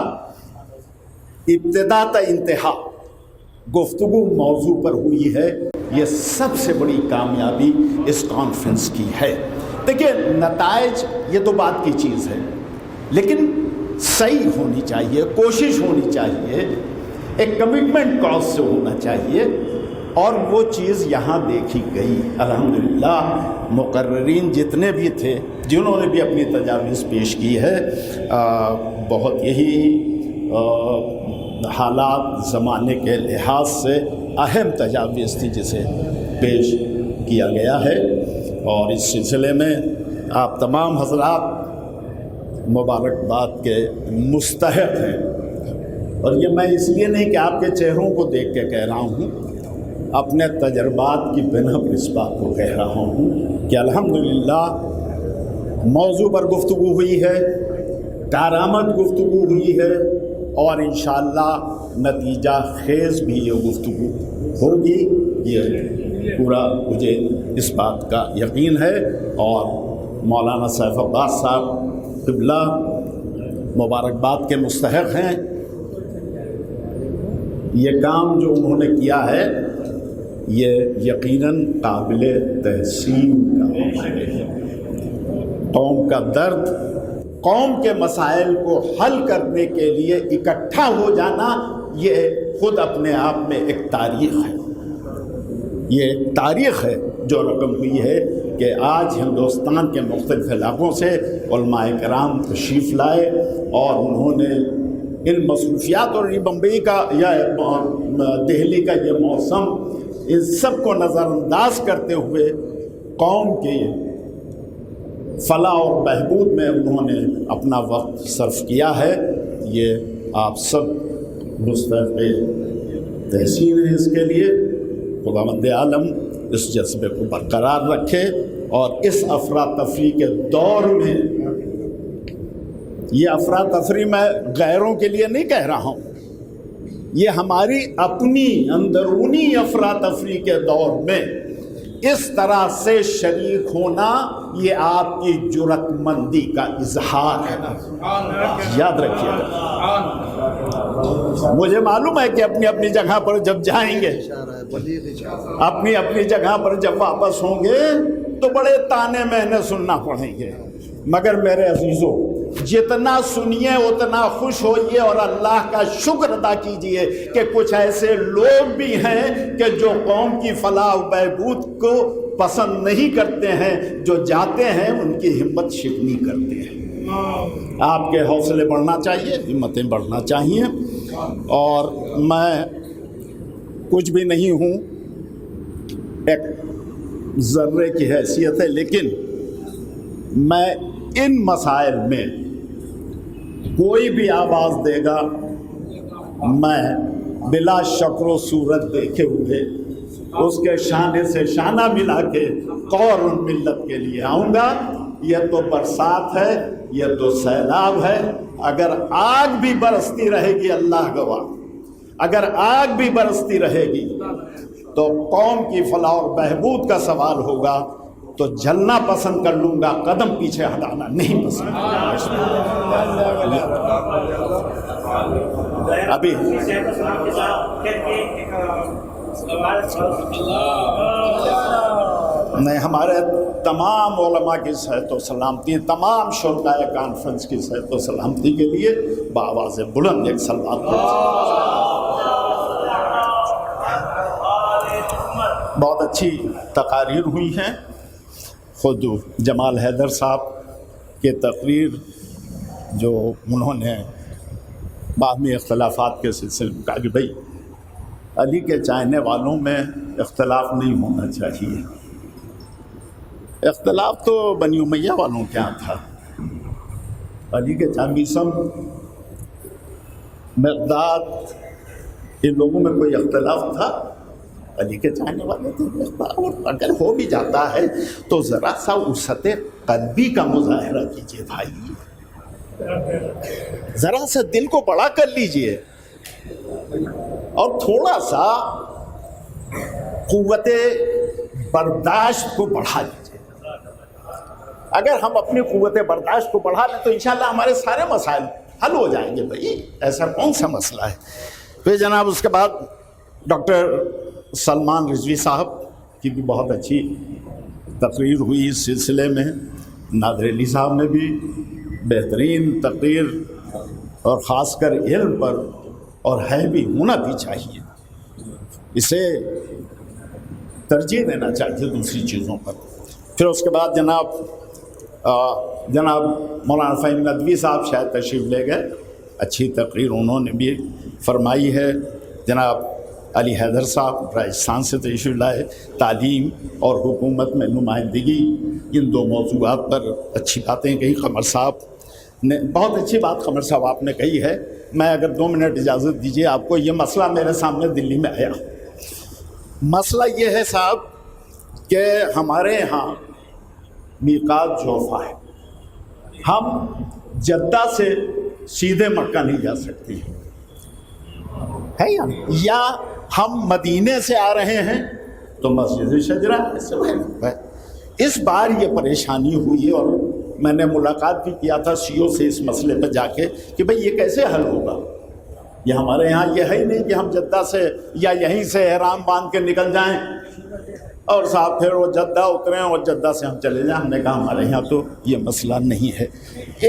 Speaker 12: ابتدا تا انتہا گفتگو موضوع پر ہوئی ہے, یہ سب سے بڑی کامیابی اس کانفرنس کی ہے. دیکھیں, نتائج یہ تو بات کی چیز ہے, لیکن صحیح ہونی چاہیے, کوشش ہونی چاہیے, ایک کمٹمنٹ کاز سے ہونا چاہیے, اور وہ چیز یہاں دیکھی گئی. الحمدللہ مقررین جتنے بھی تھے, جنہوں نے بھی اپنی تجاویز پیش کی ہے, بہت یہی حالات زمانے کے لحاظ سے اہم تجاویز تھی جسے پیش کیا گیا ہے, اور اس سلسلے میں آپ تمام حضرات مبارکباد کے مستحق ہیں. اور یہ میں اس لیے نہیں کہ آپ کے چہروں کو دیکھ کے کہہ رہا ہوں, اپنے تجربات کی بنا پر اس بات کو کہہ رہا ہوں کہ الحمدللہ موضوع پر گفتگو ہوئی ہے, کارآمد گفتگو ہوئی ہے, اور انشاءاللہ نتیجہ خیز بھی یہ گفتگو ہوگی. یہ پورا مجھے اس بات کا یقین ہے, اور مولانا سیف عباس صاحب قبلہ مبارکباد کے مستحق ہیں. یہ کام جو انہوں نے کیا ہے یہ یقیناً قابل تحسین کا ہے. قوم کا درد, قوم کے مسائل کو حل کرنے کے لیے اکٹھا ہو جانا, یہ خود اپنے آپ میں ایک تاریخ ہے. یہ ایک تاریخ ہے جو رقم ہوئی ہے کہ آج ہندوستان کے مختلف علاقوں سے علماء کرام تشریف لائے, اور انہوں نے ان مصروفیات اور بمبئی کا یا دہلی کا یہ موسم, ان سب کو نظر انداز کرتے ہوئے قوم کے فلاح اور بہبود میں انہوں نے اپنا وقت صرف کیا ہے. یہ آپ سب مستحق تحسین ہیں اس کے لیے. خداوند عالم اس جذبے کو برقرار رکھے اور اس افراتفری کے دور میں، یہ افراتفری میں غیروں کے لیے نہیں کہہ رہا ہوں، یہ ہماری اپنی اندرونی افراتفری کے دور میں اس طرح سے شریک ہونا، یہ آپ کی جرأت مندی کا اظہار ہے، یاد رکھیے گا۔ مجھے معلوم ہے کہ اپنی اپنی جگہ پر جب جائیں گے، اپنی اپنی جگہ پر جب واپس ہوں گے تو بڑے تانے مہنے سننا پڑیں گے، مگر میرے عزیزوں جتنا سنیے اتنا خوش ہوئیے اور اللہ کا شکر ادا کیجئے کہ کچھ ایسے لوگ بھی ہیں کہ جو قوم کی فلاح و بہبود کو پسند نہیں کرتے ہیں، جو جاتے ہیں ان کی ہمت شکنی کرتے ہیں۔ آپ کے حوصلے بڑھنا چاہیے، ہمتیں بڑھنا چاہیے، اور میں کچھ بھی نہیں ہوں، ایک ذرے کی حیثیت ہے، لیکن میں ان مسائل میں کوئی بھی آواز دے گا، میں بلا شکر و صورت دیکھے ہوئے اس کے شانے سے شانہ ملا کے قور ملت کے لیے آؤں گا۔ یہ تو برسات ہے، یہ تو سیلاب ہے، اگر آگ بھی برستی رہے گی، اللہ گواہ، اگر آگ بھی برستی رہے گی تو قوم کی فلاح اور بہبود کا سوال ہوگا تو جلنا پسند کر لوں گا، قدم پیچھے ہٹانا نہیں پسند۔ ابھی نہیں، ہمارے تمام علماء کی صحت و سلامتی، تمام شرکاء کانفرنس کی صحت و سلامتی کے لیے بآواز بلند ایک صلوات پڑھیں۔ بہت اچھی تقاریر ہوئی ہیں، خود جمال حیدر صاحب کے تقریر جو انہوں نے باہمی اختلافات کے سلسلے میں کہا کہ بھائی علی کے چاہنے والوں میں اختلاف نہیں ہونا چاہیے۔ اختلاف تو بنی امیہ والوں کے یہاں تھا، علی کے میثم، مقداد، ان لوگوں میں کوئی اختلاف تھا؟ علی کے چاہنے والے تھے۔ اور اگر ہو بھی جاتا ہے تو ذرا سا وسعت قلبی کا مظاہرہ کیجیے بھائی، ذرا سا دل کو بڑا کر لیجیے اور تھوڑا سا قوت برداشت کو بڑھا لیجیے۔ اگر ہم اپنی قوت برداشت کو بڑھا لیں تو انشاءاللہ ہمارے سارے مسائل حل ہو جائیں گے۔ بھائی ایسا کون سا مسئلہ ہے؟ پھر جناب اس کے بعد ڈاکٹر سلمان رضوی صاحب کی بھی بہت اچھی تقریر ہوئی اس سلسلے میں، نادر علی صاحب نے بھی بہترین تقریر، اور خاص کر علم پر، اور ہے بھی، ہونا بھی چاہیے، اسے ترجیح دینا چاہیے دوسری چیزوں پر۔ پھر اس کے بعد جناب مولانا فہیم ندوی صاحب شاید تشریف لے گئے، اچھی تقریر انہوں نے بھی فرمائی ہے۔ جناب علی حیدر صاحب راجستھان سے تشریف لائے، تعلیم اور حکومت میں نمائندگی، ان دو موضوعات پر اچھی باتیں کہی۔ قمر صاحب نے بہت اچھی بات قمر صاحب آپ نے کہی ہے، میں اگر 2 منٹ اجازت دیجیے آپ کو، یہ مسئلہ میرے سامنے دلی میں آیا۔ مسئلہ یہ ہے صاحب کہ ہمارے یہاں میقات جوفا ہے، ہم جدہ سے سیدھے مکہ نہیں جا سکتے ہے، یا ہم مدینے سے آ رہے ہیں تو مسجد شجرہ ہے۔ اس بار یہ پریشانی ہوئی اور میں نے ملاقات بھی کیا تھا CEO سے اس مسئلے پہ جا کے کہ بھئی یہ کیسے حل ہوگا؟ یہ ہمارے یہاں یہ ہے ہی نہیں کہ ہم جدہ سے یا یہیں سے احرام باندھ کے نکل جائیں اور صاحب پھر وہ جدہ اتریں اور جدہ سے ہم چلے جائیں۔ ہم نے کہا ہمارے یہاں تو یہ مسئلہ نہیں ہے،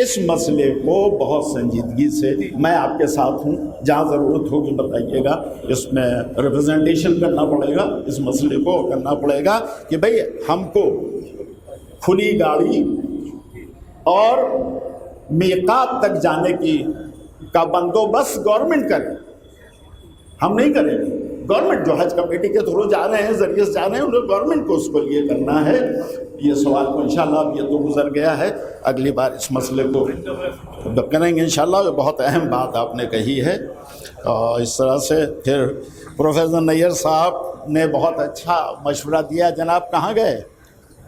Speaker 12: اس مسئلے کو بہت سنجیدگی سے، میں آپ کے ساتھ ہوں، جہاں ضرورت ہوگی بتائیے گا، اس میں ریپرزنٹیشن کرنا پڑے گا، اس مسئلے کو کرنا پڑے گا کہ بھئی ہم کو کھلی گاڑی اور میقات تک جانے کا بندوبست گورنمنٹ کرے، ہم نہیں کریں گے۔ گورنمنٹ جو حج کمیٹی کے تھرو جا رہے ہیں، ذریعے سے جا رہے ہیں، انہیں گورنمنٹ کو اس کو یہ کرنا ہے۔ یہ سوال کو انشاءاللہ اب یہ تو گزر گیا ہے، اگلی بار اس مسئلے کو کریں گے انشاءاللہ۔ یہ بہت اہم بات آپ نے کہی ہے، اور اس طرح سے پھر پروفیسر نیئر صاحب نے بہت اچھا مشورہ دیا۔ جناب کہاں گئے؟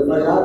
Speaker 9: FIR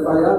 Speaker 9: FIR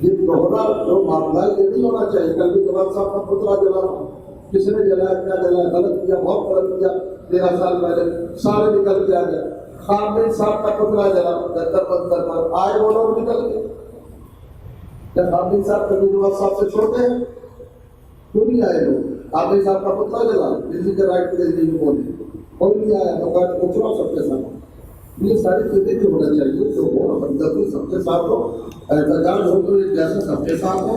Speaker 9: یہ دوہرا جو معاملہ یہ نہیں ہونا چاہیے. کل بھی جواد صاحب کا پتلا جلا, کس نے جلایا, کیا جلایا, غلط کیا, بہت غلط کیا. 13 سال پہلے سارے نکل کے آ گئے. خامنئی صاحب کا پتلا جلا بہتر پتھر پر, آج وہ لوگ نکل گئے. کیا خامنئی صاحب کبھی جواد صاحب سے چھوڑتے ہیں؟ کیوں نہیں آئے لوگ؟ خامنئی صاحب کا پتلا جلا, دلی کے رائٹ کے لیے بولے, کوئی نہیں آیا. تو بات کو چلو سب کے ساتھ. یہ ساری چیزیں بھی ہونا چاہیے تو ہو, ہمدردی سب کے ساتھ ہو, احتجاج ہو تو ایک جیسے سب کے ساتھ ہو.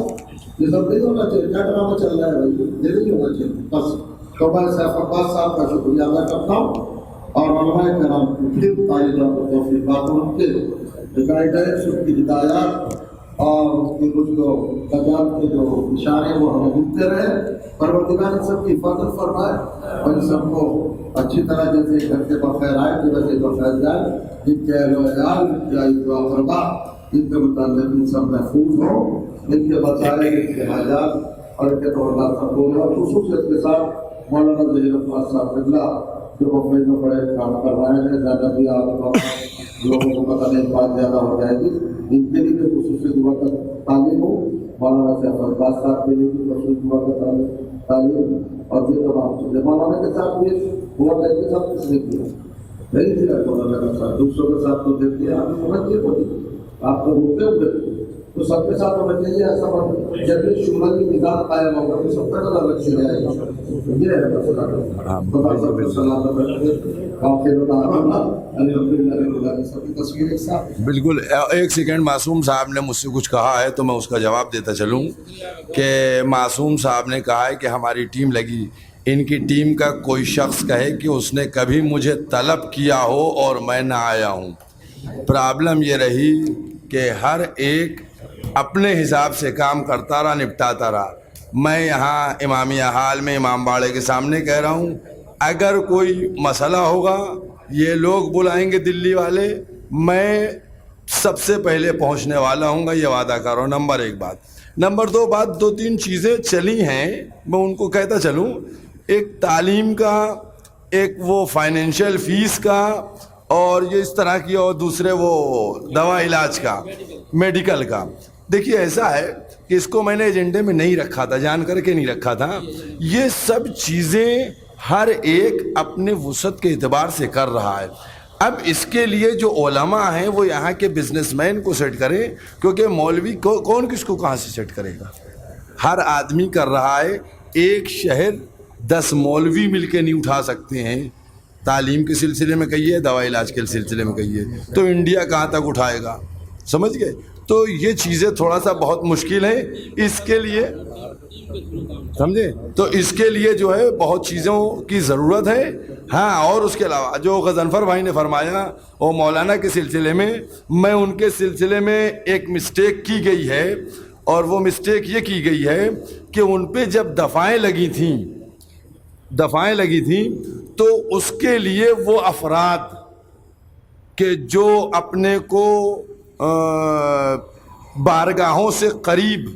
Speaker 9: یہ سب نہیں ہونا چاہیے. کیا ڈرامہ چل رہا ہے بھائی, یہ نہیں ہونا چاہیے. بس توبہ سیف عباس صاحب کا شکریہ ادا کرتا ہوں, اور علماء کرام کی پھر طالبان کو توفیقات ان کے گائیڈنس, ان کی ہدایات اور ان کی کچھ جو نجات کے جو اشارے وہ ہمیں ملتے رہے. پروردگار ان سب کی حفاظت فرمائے اور ان سب کو اچھی طرح جیسے گھر کے بخیر آئے کہ ویسے بخیر جائے. ان کے اہل و عیال یا دعا فرما, ان کے متعلق ان سب محفوظ ہوں, ان کے مسائل, ان کے حاجات اور ان کے توقعات قبول ہوں. خصوصیت کے ساتھ مولانا ظہیر عباس صاحب قبلہ جو ممبئی میں بڑے کام کر رہے ہیں, زیادہ بھی آپ لوگوں کو پتہ نہیں, بات زیادہ ہو جائے گی. ان کے لیے بھی خصوصی دعا کا تعلیم ہو, مولانا سیف عباس صاحب کے لیے بھی خصوصی دعا کا تعلیم, اور یہ تمام چیزیں مولانا کے ساتھ بھی ہوا کے ساتھ کس نے کیا نہیں دیا. مولانا کے ساتھ دوسروں کے ساتھ تو دیتے ہیں, آپ سمجھیے ہوتی, آپ تو روکتے ہوئے تو سب کے ساتھ ہونا چاہیے. ایسا جب بھی شمالی نظام قائم ہوگا تو سب کا الگ سے جائے گا. یہ ہے مسئلہ. خدا سب کو سلامت رکھے.
Speaker 13: بالکل. ایک سیکنڈ, معصوم صاحب نے مجھ سے کچھ کہا ہے تو میں اس کا جواب دیتا چلوں کہ معصوم صاحب نے کہا ہے کہ ہماری ٹیم لگی. ان کی ٹیم کا کوئی شخص کہے کہ اس نے کبھی مجھے طلب کیا ہو اور میں نہ آیا ہوں. پرابلم یہ رہی کہ ہر ایک اپنے حساب سے کام کرتا رہا, نپٹاتا رہا. میں یہاں امامیہ حال میں امام باڑے کے سامنے کہہ رہا ہوں, اگر کوئی مسئلہ ہوگا یہ لوگ بلائیں گے دلی والے, میں سب سے پہلے پہنچنے والا ہوں گا, یہ وعدہ کر رہا ہوں. نمبر 1 بات. نمبر 2 بات, 2-3 چیزیں چلی ہیں میں ان کو کہتا چلوں. ایک تعلیم کا, ایک وہ فائنینشیل فیس کا, اور یہ اس طرح کی, اور دوسرے وہ دوا علاج کا, میڈیکل کا. دیکھیے ایسا ہے کہ اس کو میں نے ایجنڈے میں نہیں رکھا تھا, جان کر کے نہیں رکھا تھا. یہ سب چیزیں ہر ایک اپنے وسعت کے اعتبار سے کر رہا ہے. اب اس کے لیے جو علماء ہیں وہ یہاں کے بزنس مین کو سیٹ کریں, کیونکہ مولوی کون کس کو کہاں سے سیٹ کرے گا. ہر آدمی کر رہا ہے. ایک شہر 10 مولوی مل کے نہیں اٹھا سکتے ہیں. تعلیم کے سلسلے میں کہیے, دوا علاج کے سلسلے میں کہیے, تو انڈیا کہاں تک اٹھائے گا, سمجھ گئے. تو یہ چیزیں تھوڑا سا بہت مشکل ہیں. اس کے لیے سمجھے, تو اس کے لیے جو ہے بہت چیزوں کی ضرورت ہے. ہاں, اور اس کے علاوہ جو غضنفر بھائی نے فرمایا وہ مولانا کے سلسلے میں ان کے سلسلے میں ایک مسٹیک کی گئی ہے, اور وہ مسٹیک یہ کی گئی ہے کہ ان پہ جب دفعیں لگی تھیں تو اس کے لیے وہ افراد کہ جو اپنے کو بارگاہوں سے قریب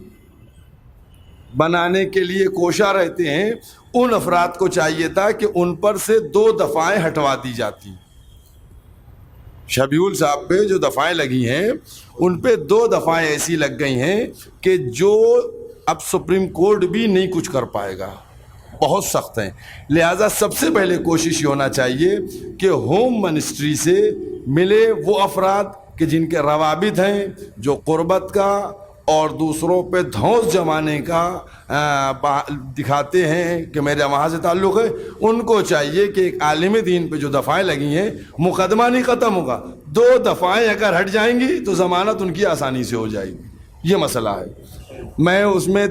Speaker 13: بنانے کے لیے کوشاں رہتے ہیں, ان افراد کو چاہیے تھا کہ ان پر سے 2 دفعیں ہٹوا دی جاتی. شبیول صاحب پہ جو دفعیں لگی ہیں ان پہ 2 دفعیں ایسی لگ گئی ہیں کہ جو اب سپریم کورٹ بھی نہیں کچھ کر پائے گا, بہت سخت ہیں. لہٰذا سب سے پہلے کوشش یہ ہونا چاہیے کہ ہوم منسٹری سے ملے وہ افراد کہ جن کے روابط ہیں, جو قربت کا اور دوسروں پہ دھونس جمانے کا دکھاتے ہیں کہ میرے وہاں سے تعلق ہے. ان کو چاہیے کہ ایک عالم دین پہ جو دفعیں لگی ہیں, مقدمہ نہیں ختم ہوگا, 2 دفعیں اگر ہٹ جائیں گی تو ضمانت ان کی آسانی سے ہو جائے گی. یہ مسئلہ ہے. میں اس میں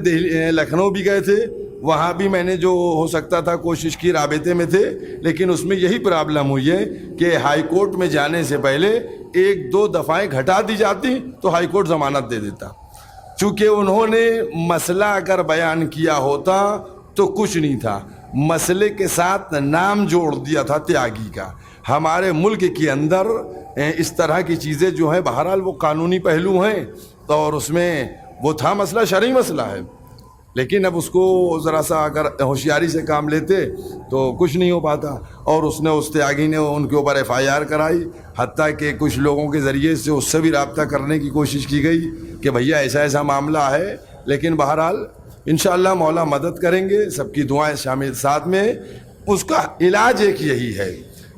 Speaker 13: لکھنؤ بھی گئے تھے, وہاں بھی میں نے جو ہو سکتا تھا کوشش کی, رابطے میں تھے, لیکن اس میں یہی پرابلم ہوئی ہے کہ ہائی کورٹ میں جانے سے پہلے 1-2 دفعیں گھٹا دی جاتی تو ہائی کورٹ ضمانت دے دیتا. چونکہ انہوں نے مسئلہ اگر بیان کیا ہوتا تو کچھ نہیں تھا, مسئلے کے ساتھ نام جوڑ دیا تھا تیاگی کا. ہمارے ملک کے اندر اس طرح کی چیزیں جو ہیں, بہرحال وہ قانونی پہلو ہیں, اور اس میں وہ تھا مسئلہ, شرعی مسئلہ ہے, لیکن اب اس کو ذرا سا اگر ہوشیاری سے کام لیتے تو کچھ نہیں ہو پاتا. اور اس تیاگی نے ان کے اوپر FIR کرائی, حتیٰ کہ کچھ لوگوں کے ذریعے سے اس سے بھی رابطہ کرنے کی کوشش کی گئی کہ بھیا ایسا ایسا معاملہ ہے، لیکن بہرحال انشاءاللہ مولا مدد کریں گے، سب کی دعائیں شامل ساتھ میں. اس کا علاج ایک یہی ہے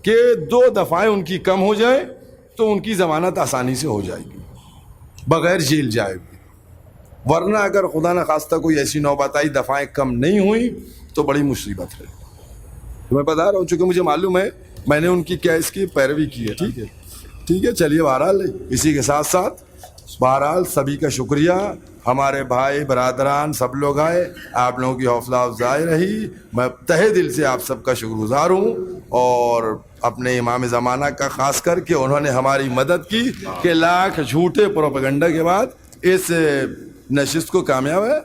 Speaker 13: کہ 2 دفعیں ان کی کم ہو جائیں تو ان کی ضمانت آسانی سے ہو جائے گی، بغیر جیل جائے گی. ورنہ اگر خدا نخواستہ کوئی ایسی نوبت آئی دفعیں کم نہیں ہوئی تو بڑی مصیبت ہے. میں بتا رہا ہوں چونکہ مجھے معلوم ہے، میں نے ان کی کیس کی پیروی کی ہے. ٹھیک ہے چلیے. بہرحال اسی کے ساتھ ساتھ بہرحال سبھی کا شکریہ. ہمارے بھائی برادران سب لوگ آئے، آپ لوگوں کی حوصلہ افزائی رہی. میں تہہ دل سے آپ سب کا شکر گزار ہوں، اور اپنے امام زمانہ کا خاص کر کے انہوں نے ہماری مدد کی کہ لاکھ جھوٹے پروپیگنڈا کے بعد اس نشست کو کامیاب ہے.